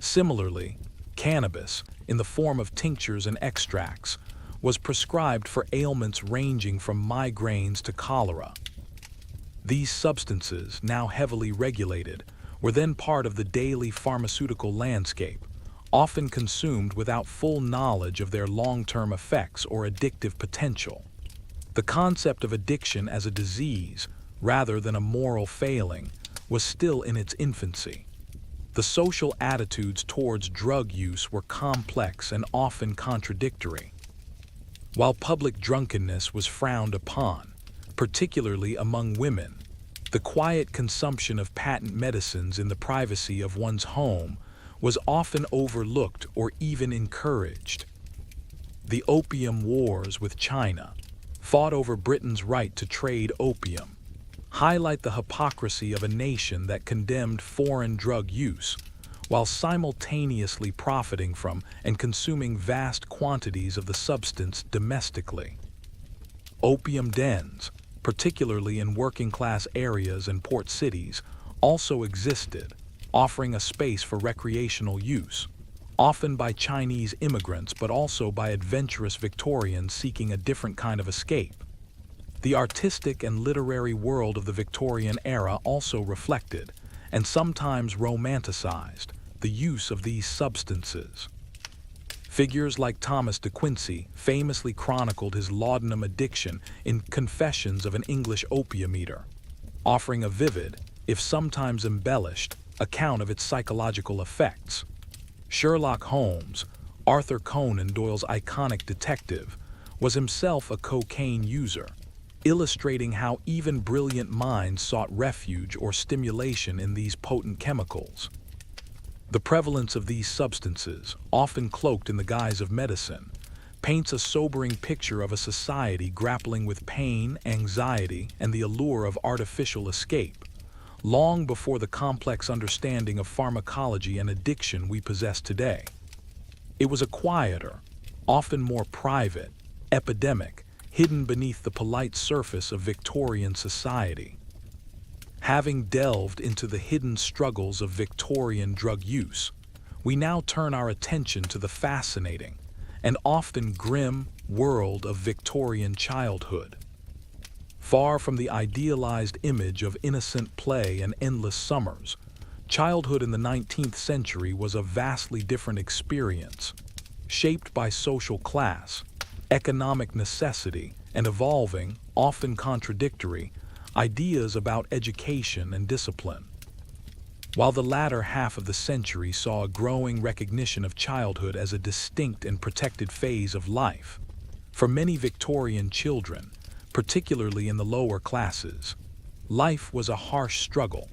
Similarly, cannabis, in the form of tinctures and extracts, was prescribed for ailments ranging from migraines to cholera. These substances, now heavily regulated, were then part of the daily pharmaceutical landscape, often consumed without full knowledge of their long-term effects or addictive potential. The concept of addiction as a disease, rather than a moral failing, was still in its infancy. The social attitudes towards drug use were complex and often contradictory. While public drunkenness was frowned upon, particularly among women, the quiet consumption of patent medicines in the privacy of one's home was often overlooked or even encouraged. The opium wars with China, fought over Britain's right to trade opium, highlight the hypocrisy of a nation that condemned foreign drug use while simultaneously profiting from and consuming vast quantities of the substance domestically. Opium dens, particularly in working-class areas and port cities, also existed, offering a space for recreational use, often by Chinese immigrants but also by adventurous Victorians seeking a different kind of escape. The artistic and literary world of the Victorian era also reflected, and sometimes romanticized, the use of these substances. Figures like Thomas de Quincey famously chronicled his laudanum addiction in Confessions of an English Opium Eater, offering a vivid, if sometimes embellished, account of its psychological effects. Sherlock Holmes, Arthur Conan Doyle's iconic detective, was himself a cocaine user, illustrating how even brilliant minds sought refuge or stimulation in these potent chemicals. The prevalence of these substances, often cloaked in the guise of medicine, paints a sobering picture of a society grappling with pain, anxiety, and the allure of artificial escape, long before the complex understanding of pharmacology and addiction we possess today. It was a quieter, often more private, epidemic, hidden beneath the polite surface of Victorian society. Having delved into the hidden struggles of Victorian drug use, we now turn our attention to the fascinating and often grim world of Victorian childhood. Far from the idealized image of innocent play and endless summers, childhood in the 19th century was a vastly different experience, shaped by social class, economic necessity, and evolving, often contradictory, ideas about education and discipline. While the latter half of the century saw a growing recognition of childhood as a distinct and protected phase of life, for many Victorian children, particularly in the lower classes, life was a harsh struggle,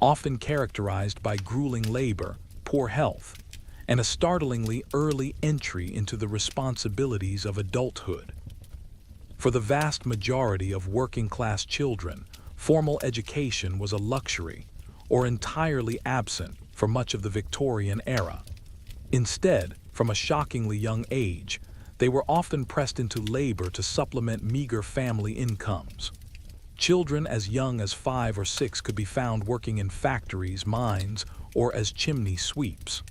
often characterized by grueling labor, poor health, and a startlingly early entry into the responsibilities of adulthood. For the vast majority of working-class children, formal education was a luxury, or entirely absent for much of the Victorian era. Instead, from a shockingly young age, they were often pressed into labor to supplement meager family incomes. Children as young as 5 or 6 could be found working in factories, mines, or as chimney sweeps.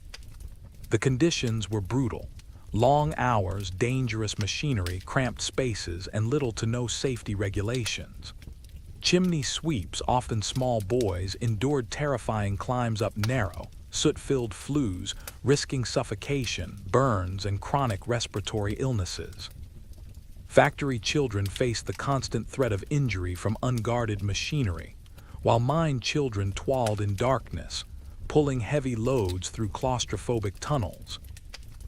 The conditions were brutal. Long hours, dangerous machinery, cramped spaces, and little to no safety regulations. Chimney sweeps, often small boys, endured terrifying climbs up narrow, soot-filled flues, risking suffocation, burns, and chronic respiratory illnesses. Factory children faced the constant threat of injury from unguarded machinery, while mine children toiled in darkness, pulling heavy loads through claustrophobic tunnels.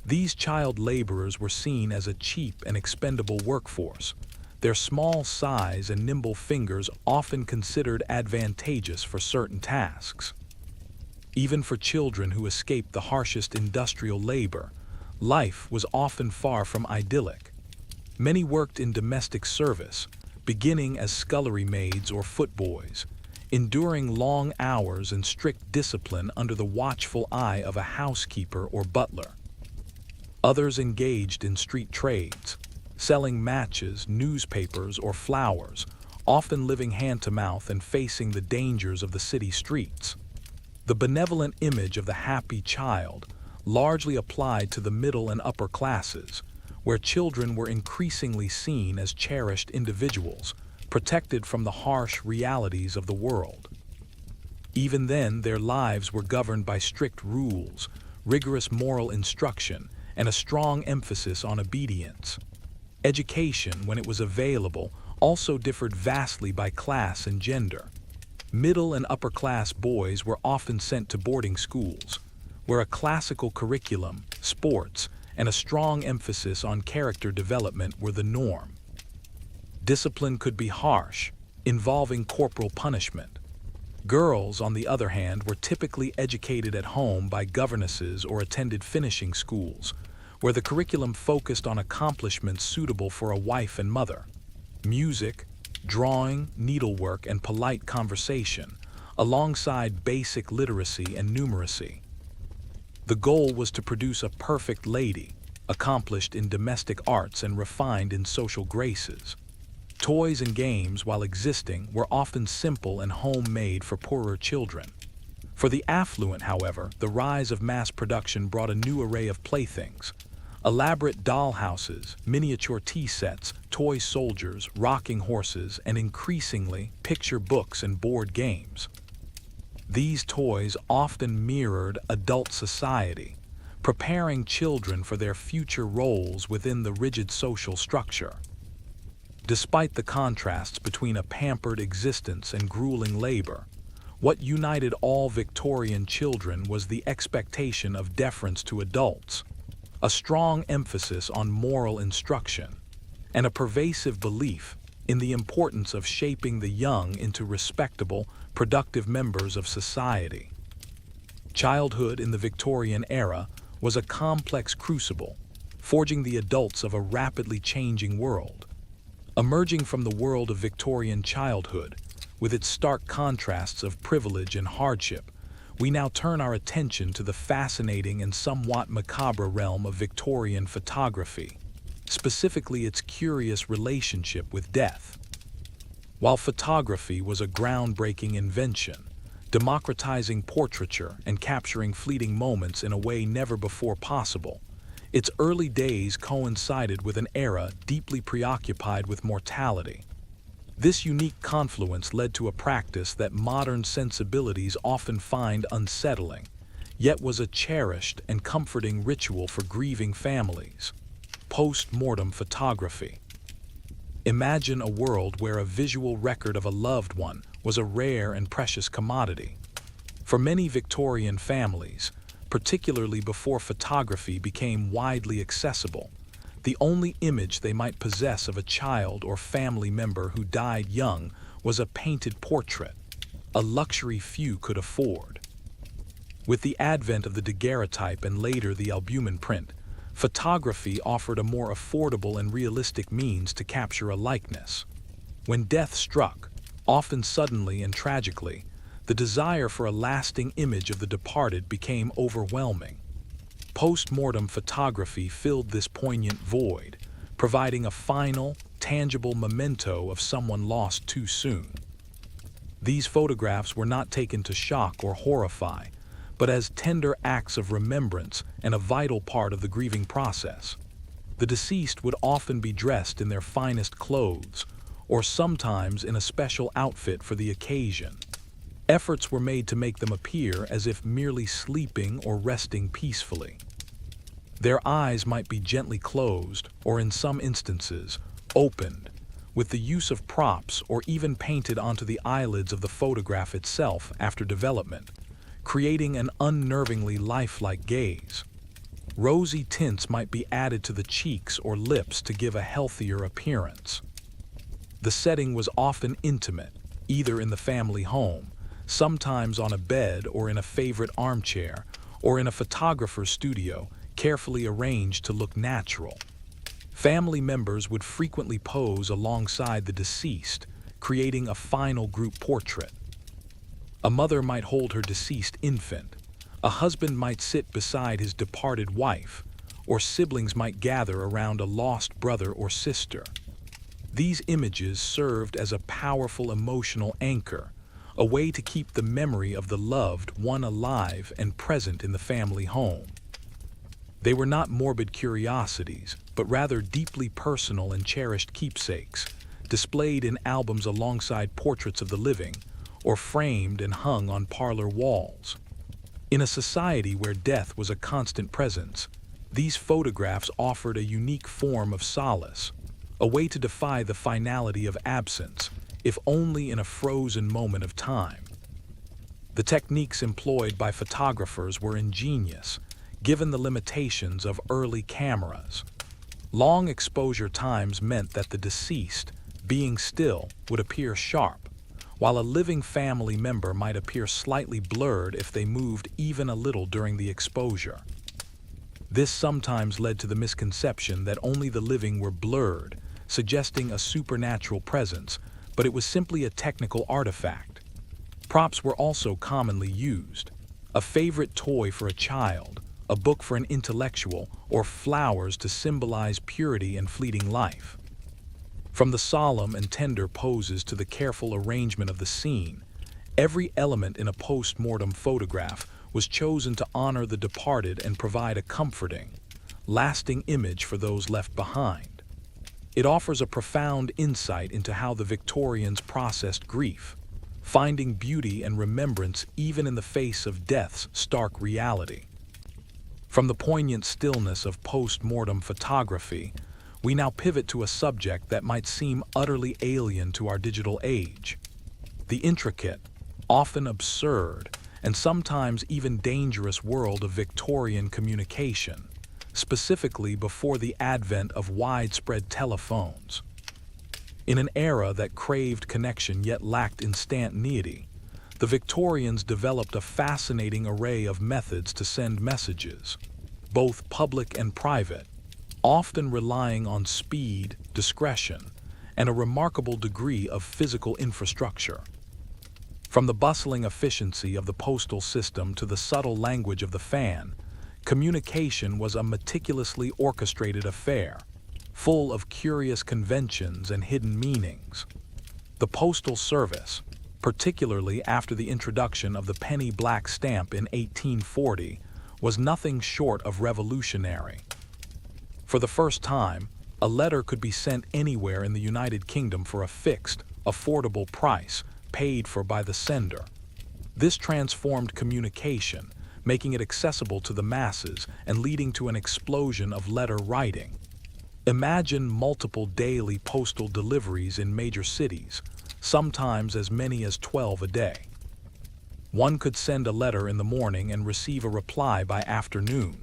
These child laborers were seen as a cheap and expendable workforce, their small size and nimble fingers often considered advantageous for certain tasks. Even for children who escaped the harshest industrial labor, life was often far from idyllic. Many worked in domestic service, beginning as scullery maids or footboys, enduring long hours and strict discipline under the watchful eye of a housekeeper or butler. Others engaged in street trades, selling matches, newspapers, or flowers, often living hand-to-mouth and facing the dangers of the city streets. The benevolent image of the happy child largely applied to the middle and upper classes, where children were increasingly seen as cherished individuals, protected from the harsh realities of the world. Even then, their lives were governed by strict rules, rigorous moral instruction, and a strong emphasis on obedience. Education, when it was available, also differed vastly by class and gender. Middle and upper-class boys were often sent to boarding schools, where a classical curriculum, sports, and a strong emphasis on character development were the norm. Discipline could be harsh, involving corporal punishment. Girls, on the other hand, were typically educated at home by governesses or attended finishing schools, where the curriculum focused on accomplishments suitable for a wife and mother. Music, drawing, needlework, and polite conversation, alongside basic literacy and numeracy. The goal was to produce a perfect lady, accomplished in domestic arts and refined in social graces. Toys and games, while existing, were often simple and homemade for poorer children. For the affluent, however, the rise of mass production brought a new array of playthings. Elaborate dollhouses, miniature tea sets, toy soldiers, rocking horses, and increasingly, picture books and board games. These toys often mirrored adult society, preparing children for their future roles within the rigid social structure. Despite the contrasts between a pampered existence and grueling labor, what united all Victorian children was the expectation of deference to adults, a strong emphasis on moral instruction, and a pervasive belief in the importance of shaping the young into respectable, productive members of society. Childhood in the Victorian era was a complex crucible, forging the adults of a rapidly changing world. Emerging from the world of Victorian childhood, with its stark contrasts of privilege and hardship, we now turn our attention to the fascinating and somewhat macabre realm of Victorian photography, specifically its curious relationship with death. While photography was a groundbreaking invention, democratizing portraiture and capturing fleeting moments in a way never before possible, Its early days coincided with an era deeply preoccupied with mortality. This unique confluence led to a practice that modern sensibilities often find unsettling, yet was a cherished and comforting ritual for grieving families: post-mortem photography. Imagine a world where a visual record of a loved one was a rare and precious commodity. For many Victorian families, particularly before photography became widely accessible, the only image they might possess of a child or family member who died young was a painted portrait, a luxury few could afford. With the advent of the daguerreotype and later the albumen print, photography offered a more affordable and realistic means to capture a likeness. When death struck, often suddenly and tragically, the desire for a lasting image of the departed became overwhelming. Post-mortem photography filled this poignant void, providing a final, tangible memento of someone lost too soon. These photographs were not taken to shock or horrify, but as tender acts of remembrance and a vital part of the grieving process. The deceased would often be dressed in their finest clothes, or sometimes in a special outfit for the occasion. Efforts were made to make them appear as if merely sleeping or resting peacefully. Their eyes might be gently closed, or in some instances, opened, with the use of props or even painted onto the eyelids of the photograph itself after development, creating an unnervingly lifelike gaze. Rosy tints might be added to the cheeks or lips to give a healthier appearance. The setting was often intimate, either in the family home, sometimes on a bed or in a favorite armchair, or in a photographer's studio, carefully arranged to look natural. Family members would frequently pose alongside the deceased, creating a final group portrait. A mother might hold her deceased infant, a husband might sit beside his departed wife, or siblings might gather around a lost brother or sister. These images served as a powerful emotional anchor, a way to keep the memory of the loved one alive and present in the family home. They were not morbid curiosities, but rather deeply personal and cherished keepsakes, displayed in albums alongside portraits of the living, or framed and hung on parlor walls. In a society where death was a constant presence, these photographs offered a unique form of solace, a way to defy the finality of absence, if only in a frozen moment of time. The techniques employed by photographers were ingenious, given the limitations of early cameras. Long exposure times meant that the deceased, being still, would appear sharp, while a living family member might appear slightly blurred if they moved even a little during the exposure. This sometimes led to the misconception that only the living were blurred, suggesting a supernatural presence, but it was simply a technical artifact. Props were also commonly used: a favorite toy for a child, a book for an intellectual, or flowers to symbolize purity and fleeting life. From the solemn and tender poses to the careful arrangement of the scene, every element in a post-mortem photograph was chosen to honor the departed and provide a comforting, lasting image for those left behind. It offers a profound insight into how the Victorians processed grief, finding beauty and remembrance even in the face of death's stark reality. From the poignant stillness of post-mortem photography, we now pivot to a subject that might seem utterly alien to our digital age: the intricate, often absurd, and sometimes even dangerous world of Victorian communication, specifically before the advent of widespread telephones. In an era that craved connection yet lacked instantaneity, the Victorians developed a fascinating array of methods to send messages, both public and private, often relying on speed, discretion, and a remarkable degree of physical infrastructure. From the bustling efficiency of the postal system to the subtle language of the fan, communication was a meticulously orchestrated affair, full of curious conventions and hidden meanings. The postal service, particularly after the introduction of the penny black stamp in 1840, was nothing short of revolutionary. For the first time, a letter could be sent anywhere in the United Kingdom for a fixed, affordable price, paid for by the sender. This transformed communication, making it accessible to the masses and leading to an explosion of letter writing. Imagine multiple daily postal deliveries in major cities, sometimes as many as 12 a day. One could send a letter in the morning and receive a reply by afternoon.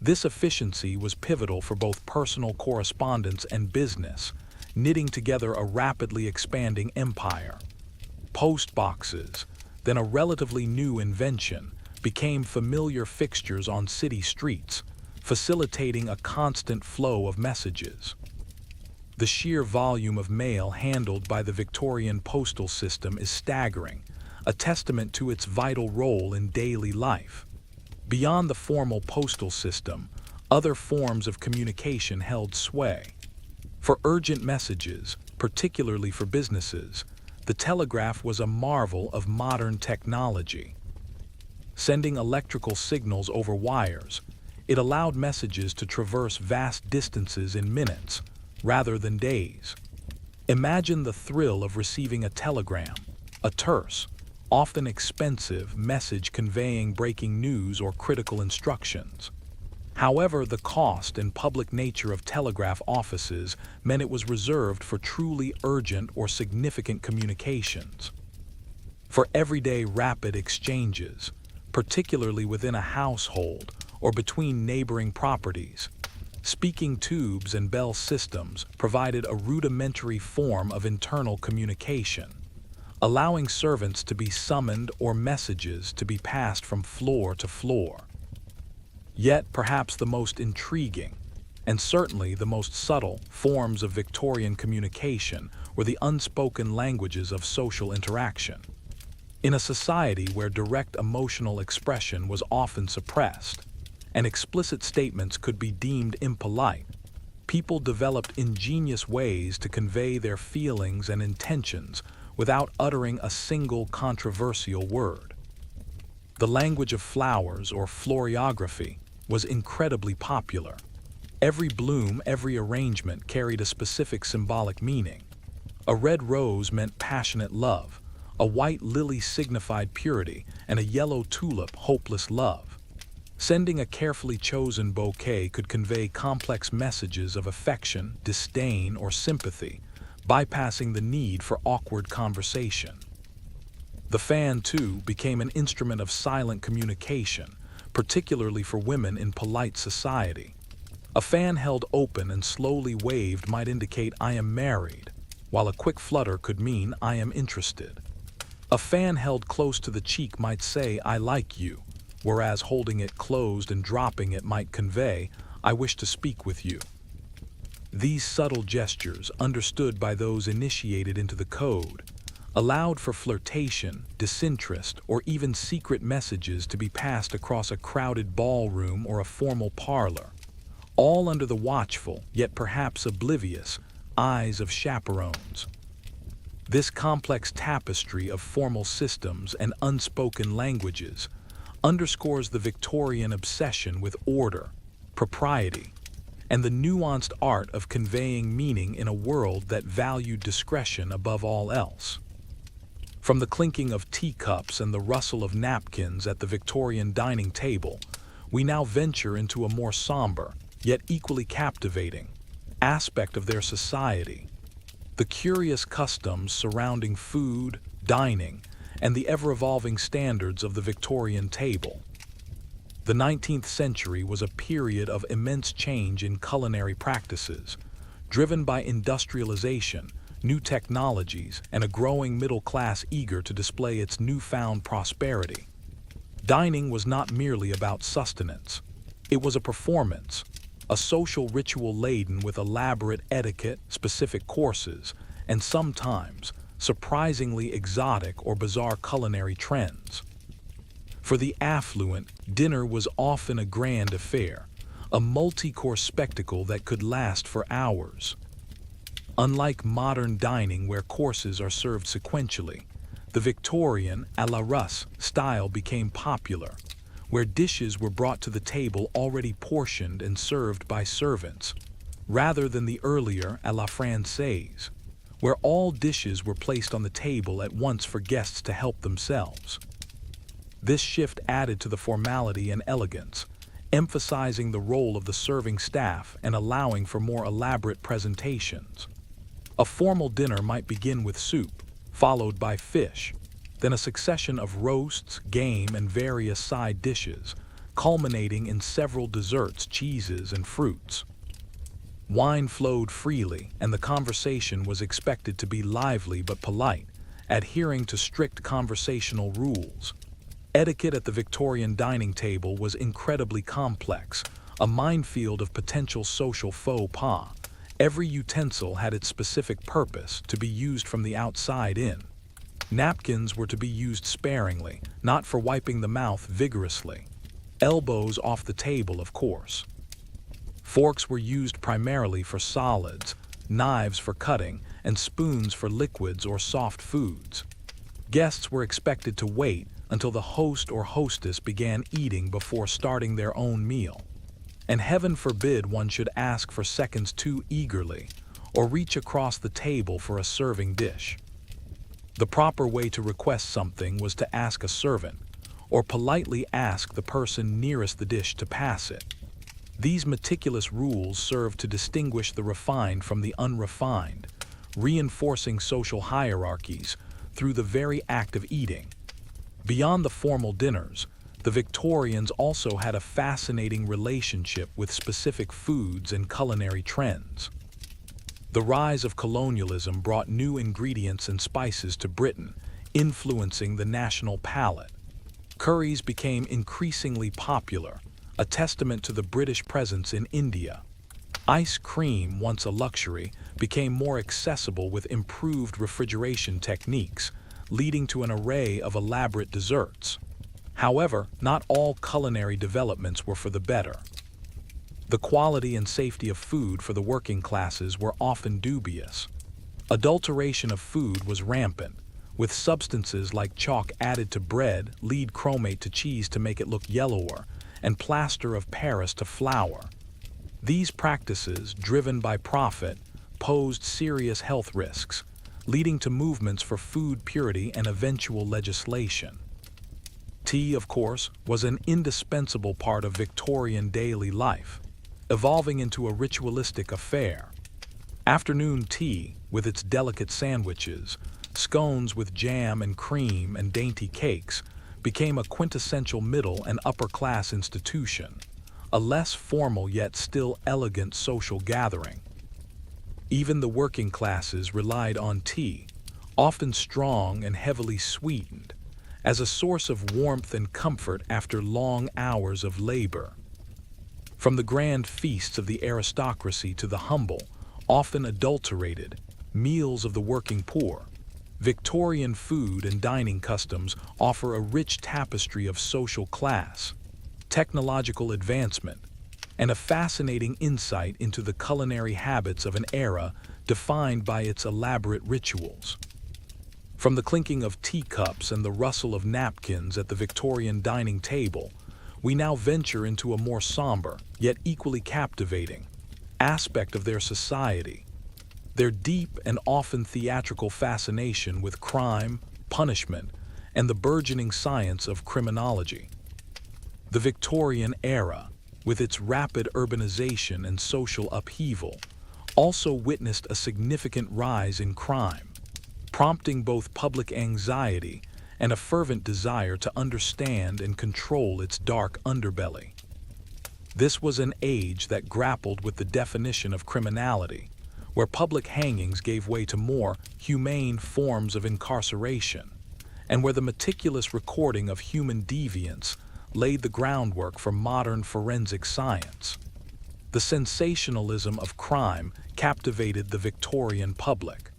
This efficiency was pivotal for both personal correspondence and business, knitting together a rapidly expanding empire. Post boxes, then a relatively new invention, became familiar fixtures on city streets, facilitating a constant flow of messages. The sheer volume of mail handled by the Victorian postal system is staggering, a testament to its vital role in daily life. Beyond the formal postal system, other forms of communication held sway. For urgent messages, particularly for businesses, the telegraph was a marvel of modern technology. Sending electrical signals over wires, it allowed messages to traverse vast distances in minutes, rather than days. Imagine the thrill of receiving a telegram, a terse, often expensive message conveying breaking news or critical instructions. However, the cost and public nature of telegraph offices meant it was reserved for truly urgent or significant communications. For everyday rapid exchanges, particularly within a household or between neighboring properties, speaking tubes and bell systems provided a rudimentary form of internal communication, allowing servants to be summoned or messages to be passed from floor to floor. Yet perhaps the most intriguing, and certainly the most subtle, forms of Victorian communication were the unspoken languages of social interaction. In a society where direct emotional expression was often suppressed, and explicit statements could be deemed impolite, people developed ingenious ways to convey their feelings and intentions without uttering a single controversial word. The language of flowers, or floriography, was incredibly popular. Every bloom, every arrangement carried a specific symbolic meaning. A red rose meant passionate love, a white lily signified purity, and a yellow tulip hopeless love. Sending a carefully chosen bouquet could convey complex messages of affection, disdain, or sympathy, bypassing the need for awkward conversation. The fan, too, became an instrument of silent communication, particularly for women in polite society. A fan held open and slowly waved might indicate "I am married," while a quick flutter could mean "I am interested." A fan held close to the cheek might say "I like you," whereas holding it closed and dropping it might convey "I wish to speak with you." These subtle gestures, understood by those initiated into the code, allowed for flirtation, disinterest, or even secret messages to be passed across a crowded ballroom or a formal parlor, all under the watchful, yet perhaps oblivious, eyes of chaperones. This complex tapestry of formal systems and unspoken languages underscores the Victorian obsession with order, propriety, and the nuanced art of conveying meaning in a world that valued discretion above all else. From the clinking of teacups and the rustle of napkins at the Victorian dining table, we now venture into a more somber, yet equally captivating, aspect of their society: the curious customs surrounding food, dining, and the ever-evolving standards of the Victorian table. The 19th century was a period of immense change in culinary practices, driven by industrialization, new technologies, and a growing middle class eager to display its newfound prosperity. Dining was not merely about sustenance. It was a performance, a social ritual laden with elaborate etiquette, specific courses, and sometimes surprisingly exotic or bizarre culinary trends. For the affluent, dinner was often a grand affair, a multi-course spectacle that could last for hours. Unlike modern dining where courses are served sequentially, the Victorian, à la Russe, style became popular, where dishes were brought to the table already portioned and served by servants, rather than the earlier à la française, where all dishes were placed on the table at once for guests to help themselves. This shift added to the formality and elegance, emphasizing the role of the serving staff and allowing for more elaborate presentations. A formal dinner might begin with soup, followed by fish, then a succession of roasts, game, and various side dishes, culminating in several desserts, cheeses, and fruits. Wine flowed freely, and the conversation was expected to be lively but polite, adhering to strict conversational rules. Etiquette at the Victorian dining table was incredibly complex, a minefield of potential social faux pas. Every utensil had its specific purpose, to be used from the outside in. Napkins were to be used sparingly, not for wiping the mouth vigorously. Elbows off the table, of course. Forks were used primarily for solids, knives for cutting, and spoons for liquids or soft foods. Guests were expected to wait until the host or hostess began eating before starting their own meal. And heaven forbid one should ask for seconds too eagerly, or reach across the table for a serving dish. The proper way to request something was to ask a servant, or politely ask the person nearest the dish to pass it. These meticulous rules served to distinguish the refined from the unrefined, reinforcing social hierarchies through the very act of eating. Beyond the formal dinners, the Victorians also had a fascinating relationship with specific foods and culinary trends. The rise of colonialism brought new ingredients and spices to Britain, influencing the national palate. Curries became increasingly popular, a testament to the British presence in India. Ice cream, once a luxury, became more accessible with improved refrigeration techniques, leading to an array of elaborate desserts. However, not all culinary developments were for the better. The quality and safety of food for the working classes were often dubious. Adulteration of food was rampant, with substances like chalk added to bread, lead chromate to cheese to make it look yellower, and plaster of Paris to flour. These practices, driven by profit, posed serious health risks, leading to movements for food purity and eventual legislation. Tea, of course, was an indispensable part of Victorian daily life, evolving into a ritualistic affair. Afternoon tea, with its delicate sandwiches, scones with jam and cream, and dainty cakes, became a quintessential middle and upper-class institution, a less formal yet still elegant social gathering. Even the working classes relied on tea, often strong and heavily sweetened, as a source of warmth and comfort after long hours of labor. From the grand feasts of the aristocracy to the humble, often adulterated, meals of the working poor, Victorian food and dining customs offer a rich tapestry of social class, technological advancement, and a fascinating insight into the culinary habits of an era defined by its elaborate rituals. From the clinking of teacups and the rustle of napkins at the Victorian dining table, we now venture into a more somber, yet equally captivating, aspect of their society: their deep and often theatrical fascination with crime, punishment, and the burgeoning science of criminology. The Victorian era, with its rapid urbanization and social upheaval, also witnessed a significant rise in crime, prompting both public anxiety and a fervent desire to understand and control its dark underbelly. This was an age that grappled with the definition of criminality, where public hangings gave way to more humane forms of incarceration, and where the meticulous recording of human deviance laid the groundwork for modern forensic science. The sensationalism of crime captivated the Victorian public.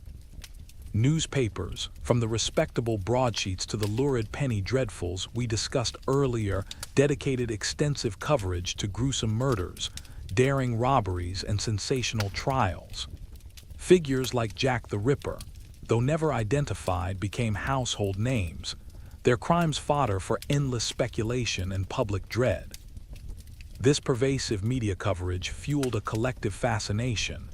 Newspapers, from the respectable broadsheets to the lurid penny dreadfuls we discussed earlier, dedicated extensive coverage to gruesome murders, daring robberies, and sensational trials. Figures like Jack the Ripper, though never identified, became household names, their crimes fodder for endless speculation and public dread. This pervasive media coverage fueled a collective fascination,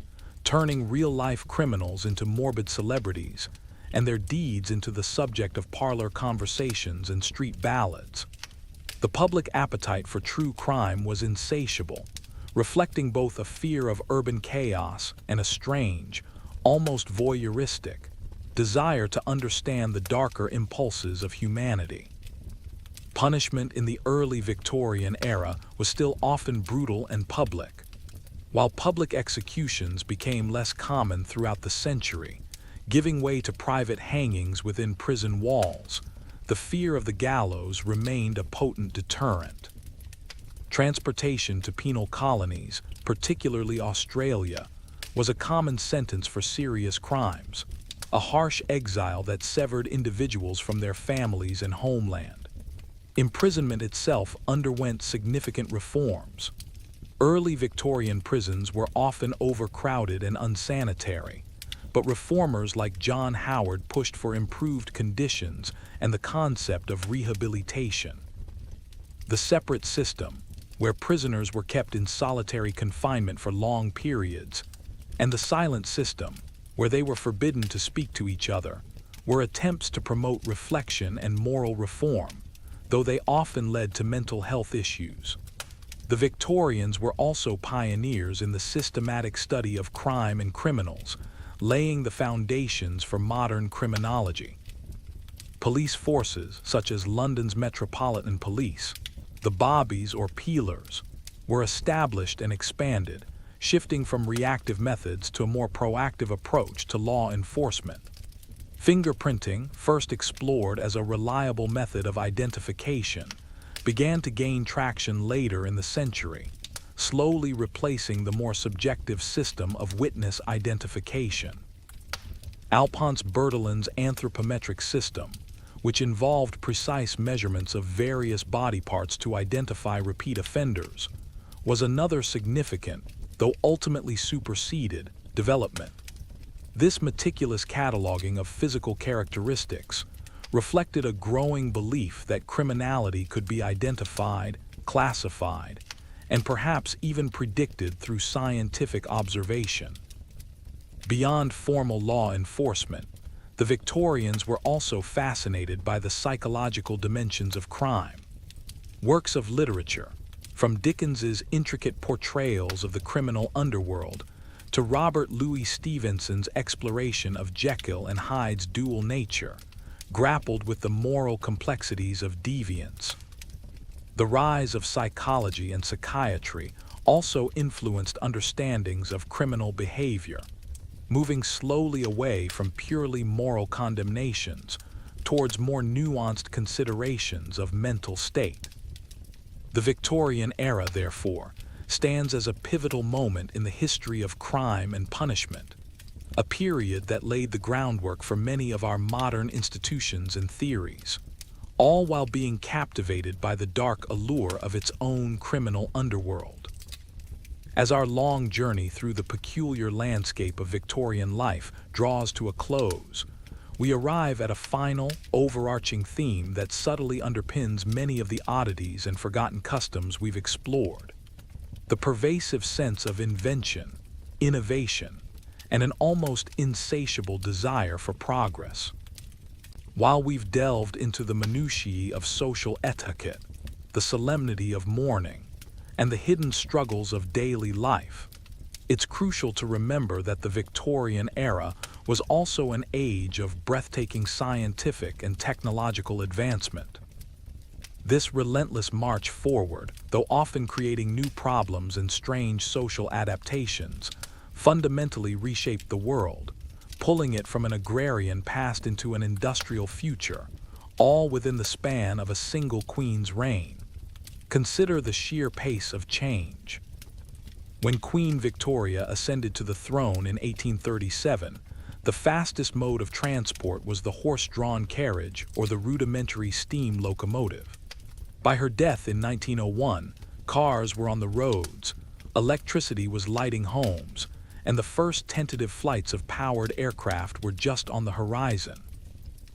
turning real-life criminals into morbid celebrities and their deeds into the subject of parlor conversations and street ballads. The public appetite for true crime was insatiable, reflecting both a fear of urban chaos and a strange, almost voyeuristic, desire to understand the darker impulses of humanity. Punishment in the early Victorian era was still often brutal and public. While public executions became less common throughout the century, giving way to private hangings within prison walls, the fear of the gallows remained a potent deterrent. Transportation to penal colonies, particularly Australia, was a common sentence for serious crimes, a harsh exile that severed individuals from their families and homeland. Imprisonment itself underwent significant reforms. Early Victorian prisons were often overcrowded and unsanitary, but reformers like John Howard pushed for improved conditions and the concept of rehabilitation. The separate system, where prisoners were kept in solitary confinement for long periods, and the silent system, where they were forbidden to speak to each other, were attempts to promote reflection and moral reform, though they often led to mental health issues. The Victorians were also pioneers in the systematic study of crime and criminals, laying the foundations for modern criminology. Police forces, such as London's Metropolitan Police, the bobbies or peelers, were established and expanded, shifting from reactive methods to a more proactive approach to law enforcement. Fingerprinting, first explored as a reliable method of identification, began to gain traction later in the century, slowly replacing the more subjective system of witness identification. Alphonse Bertin's anthropometric system, which involved precise measurements of various body parts to identify repeat offenders, was another significant, though ultimately superseded, development. This meticulous cataloging of physical characteristics reflected a growing belief that criminality could be identified, classified, and perhaps even predicted through scientific observation. Beyond formal law enforcement, the Victorians were also fascinated by the psychological dimensions of crime. Works of literature, from Dickens's intricate portrayals of the criminal underworld to Robert Louis Stevenson's exploration of Jekyll and Hyde's dual nature, grappled with the moral complexities of deviance. The rise of psychology and psychiatry also influenced understandings of criminal behavior, moving slowly away from purely moral condemnations towards more nuanced considerations of mental state. The Victorian era, therefore, stands as a pivotal moment in the history of crime and punishment, a period that laid the groundwork for many of our modern institutions and theories, all while being captivated by the dark allure of its own criminal underworld. As our long journey through the peculiar landscape of Victorian life draws to a close, we arrive at a final, overarching theme that subtly underpins many of the oddities and forgotten customs we've explored. The pervasive sense of invention, innovation, and an almost insatiable desire for progress. While we've delved into the minutiae of social etiquette, the solemnity of mourning, and the hidden struggles of daily life, it's crucial to remember that the Victorian era was also an age of breathtaking scientific and technological advancement. This relentless march forward, though often creating new problems and strange social adaptations, fundamentally reshaped the world, pulling it from an agrarian past into an industrial future, all within the span of a single queen's reign. Consider the sheer pace of change. When Queen Victoria ascended to the throne in 1837, the fastest mode of transport was the horse-drawn carriage or the rudimentary steam locomotive. By her death in 1901, cars were on the roads, electricity was lighting homes, and the first tentative flights of powered aircraft were just on the horizon.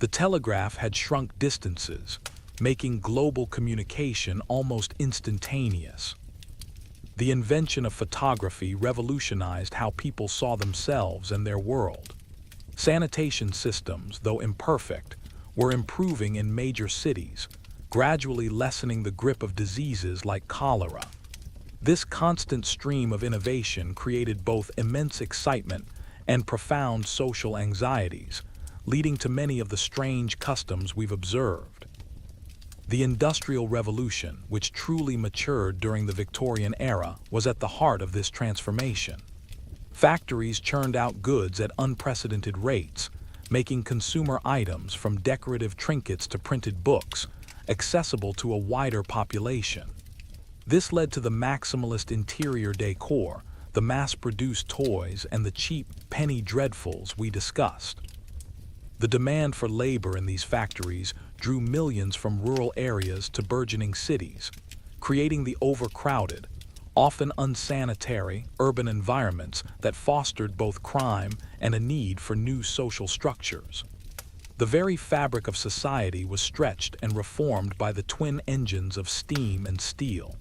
The telegraph had shrunk distances, making global communication almost instantaneous. The invention of photography revolutionized how people saw themselves and their world. Sanitation systems, though imperfect, were improving in major cities, gradually lessening the grip of diseases like cholera. This constant stream of innovation created both immense excitement and profound social anxieties, leading to many of the strange customs we've observed. The Industrial Revolution, which truly matured during the Victorian era, was at the heart of this transformation. Factories churned out goods at unprecedented rates, making consumer items from decorative trinkets to printed books accessible to a wider population. This led to the maximalist interior decor, the mass-produced toys, and the cheap penny dreadfuls we discussed. The demand for labor in these factories drew millions from rural areas to burgeoning cities, creating the overcrowded, often unsanitary, urban environments that fostered both crime and a need for new social structures. The very fabric of society was stretched and reformed by the twin engines of steam and steel.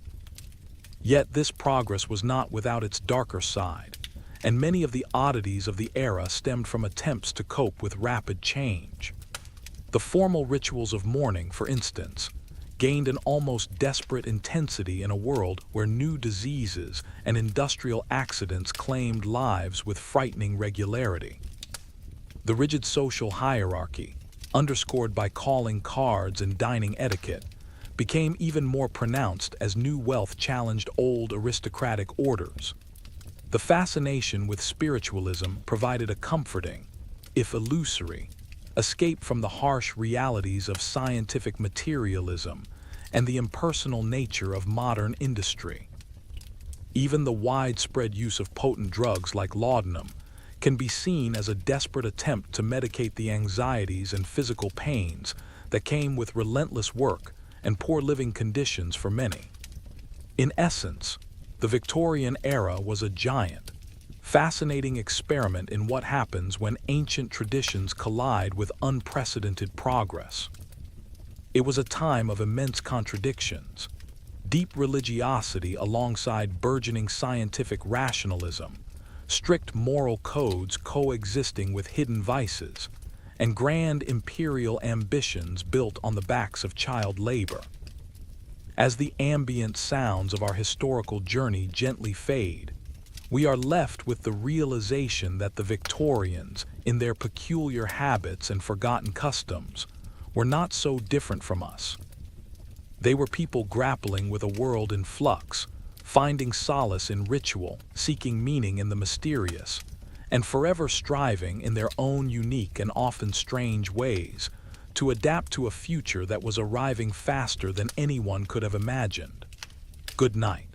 Yet this progress was not without its darker side, and many of the oddities of the era stemmed from attempts to cope with rapid change. The formal rituals of mourning, for instance, gained an almost desperate intensity in a world where new diseases and industrial accidents claimed lives with frightening regularity. The rigid social hierarchy, underscored by calling cards and dining etiquette, became even more pronounced as new wealth challenged old aristocratic orders. The fascination with spiritualism provided a comforting, if illusory, escape from the harsh realities of scientific materialism and the impersonal nature of modern industry. Even the widespread use of potent drugs like laudanum can be seen as a desperate attempt to medicate the anxieties and physical pains that came with relentless work and poor living conditions for many. In essence, the Victorian era was a giant, fascinating experiment in what happens when ancient traditions collide with unprecedented progress. It was a time of immense contradictions, deep religiosity alongside burgeoning scientific rationalism, strict moral codes coexisting with hidden vices, and grand imperial ambitions built on the backs of child labor. As the ambient sounds of our historical journey gently fade, we are left with the realization that the Victorians, in their peculiar habits and forgotten customs, were not so different from us. They were people grappling with a world in flux, finding solace in ritual, seeking meaning in the mysterious, and forever striving in their own unique and often strange ways to adapt to a future that was arriving faster than anyone could have imagined. Good night.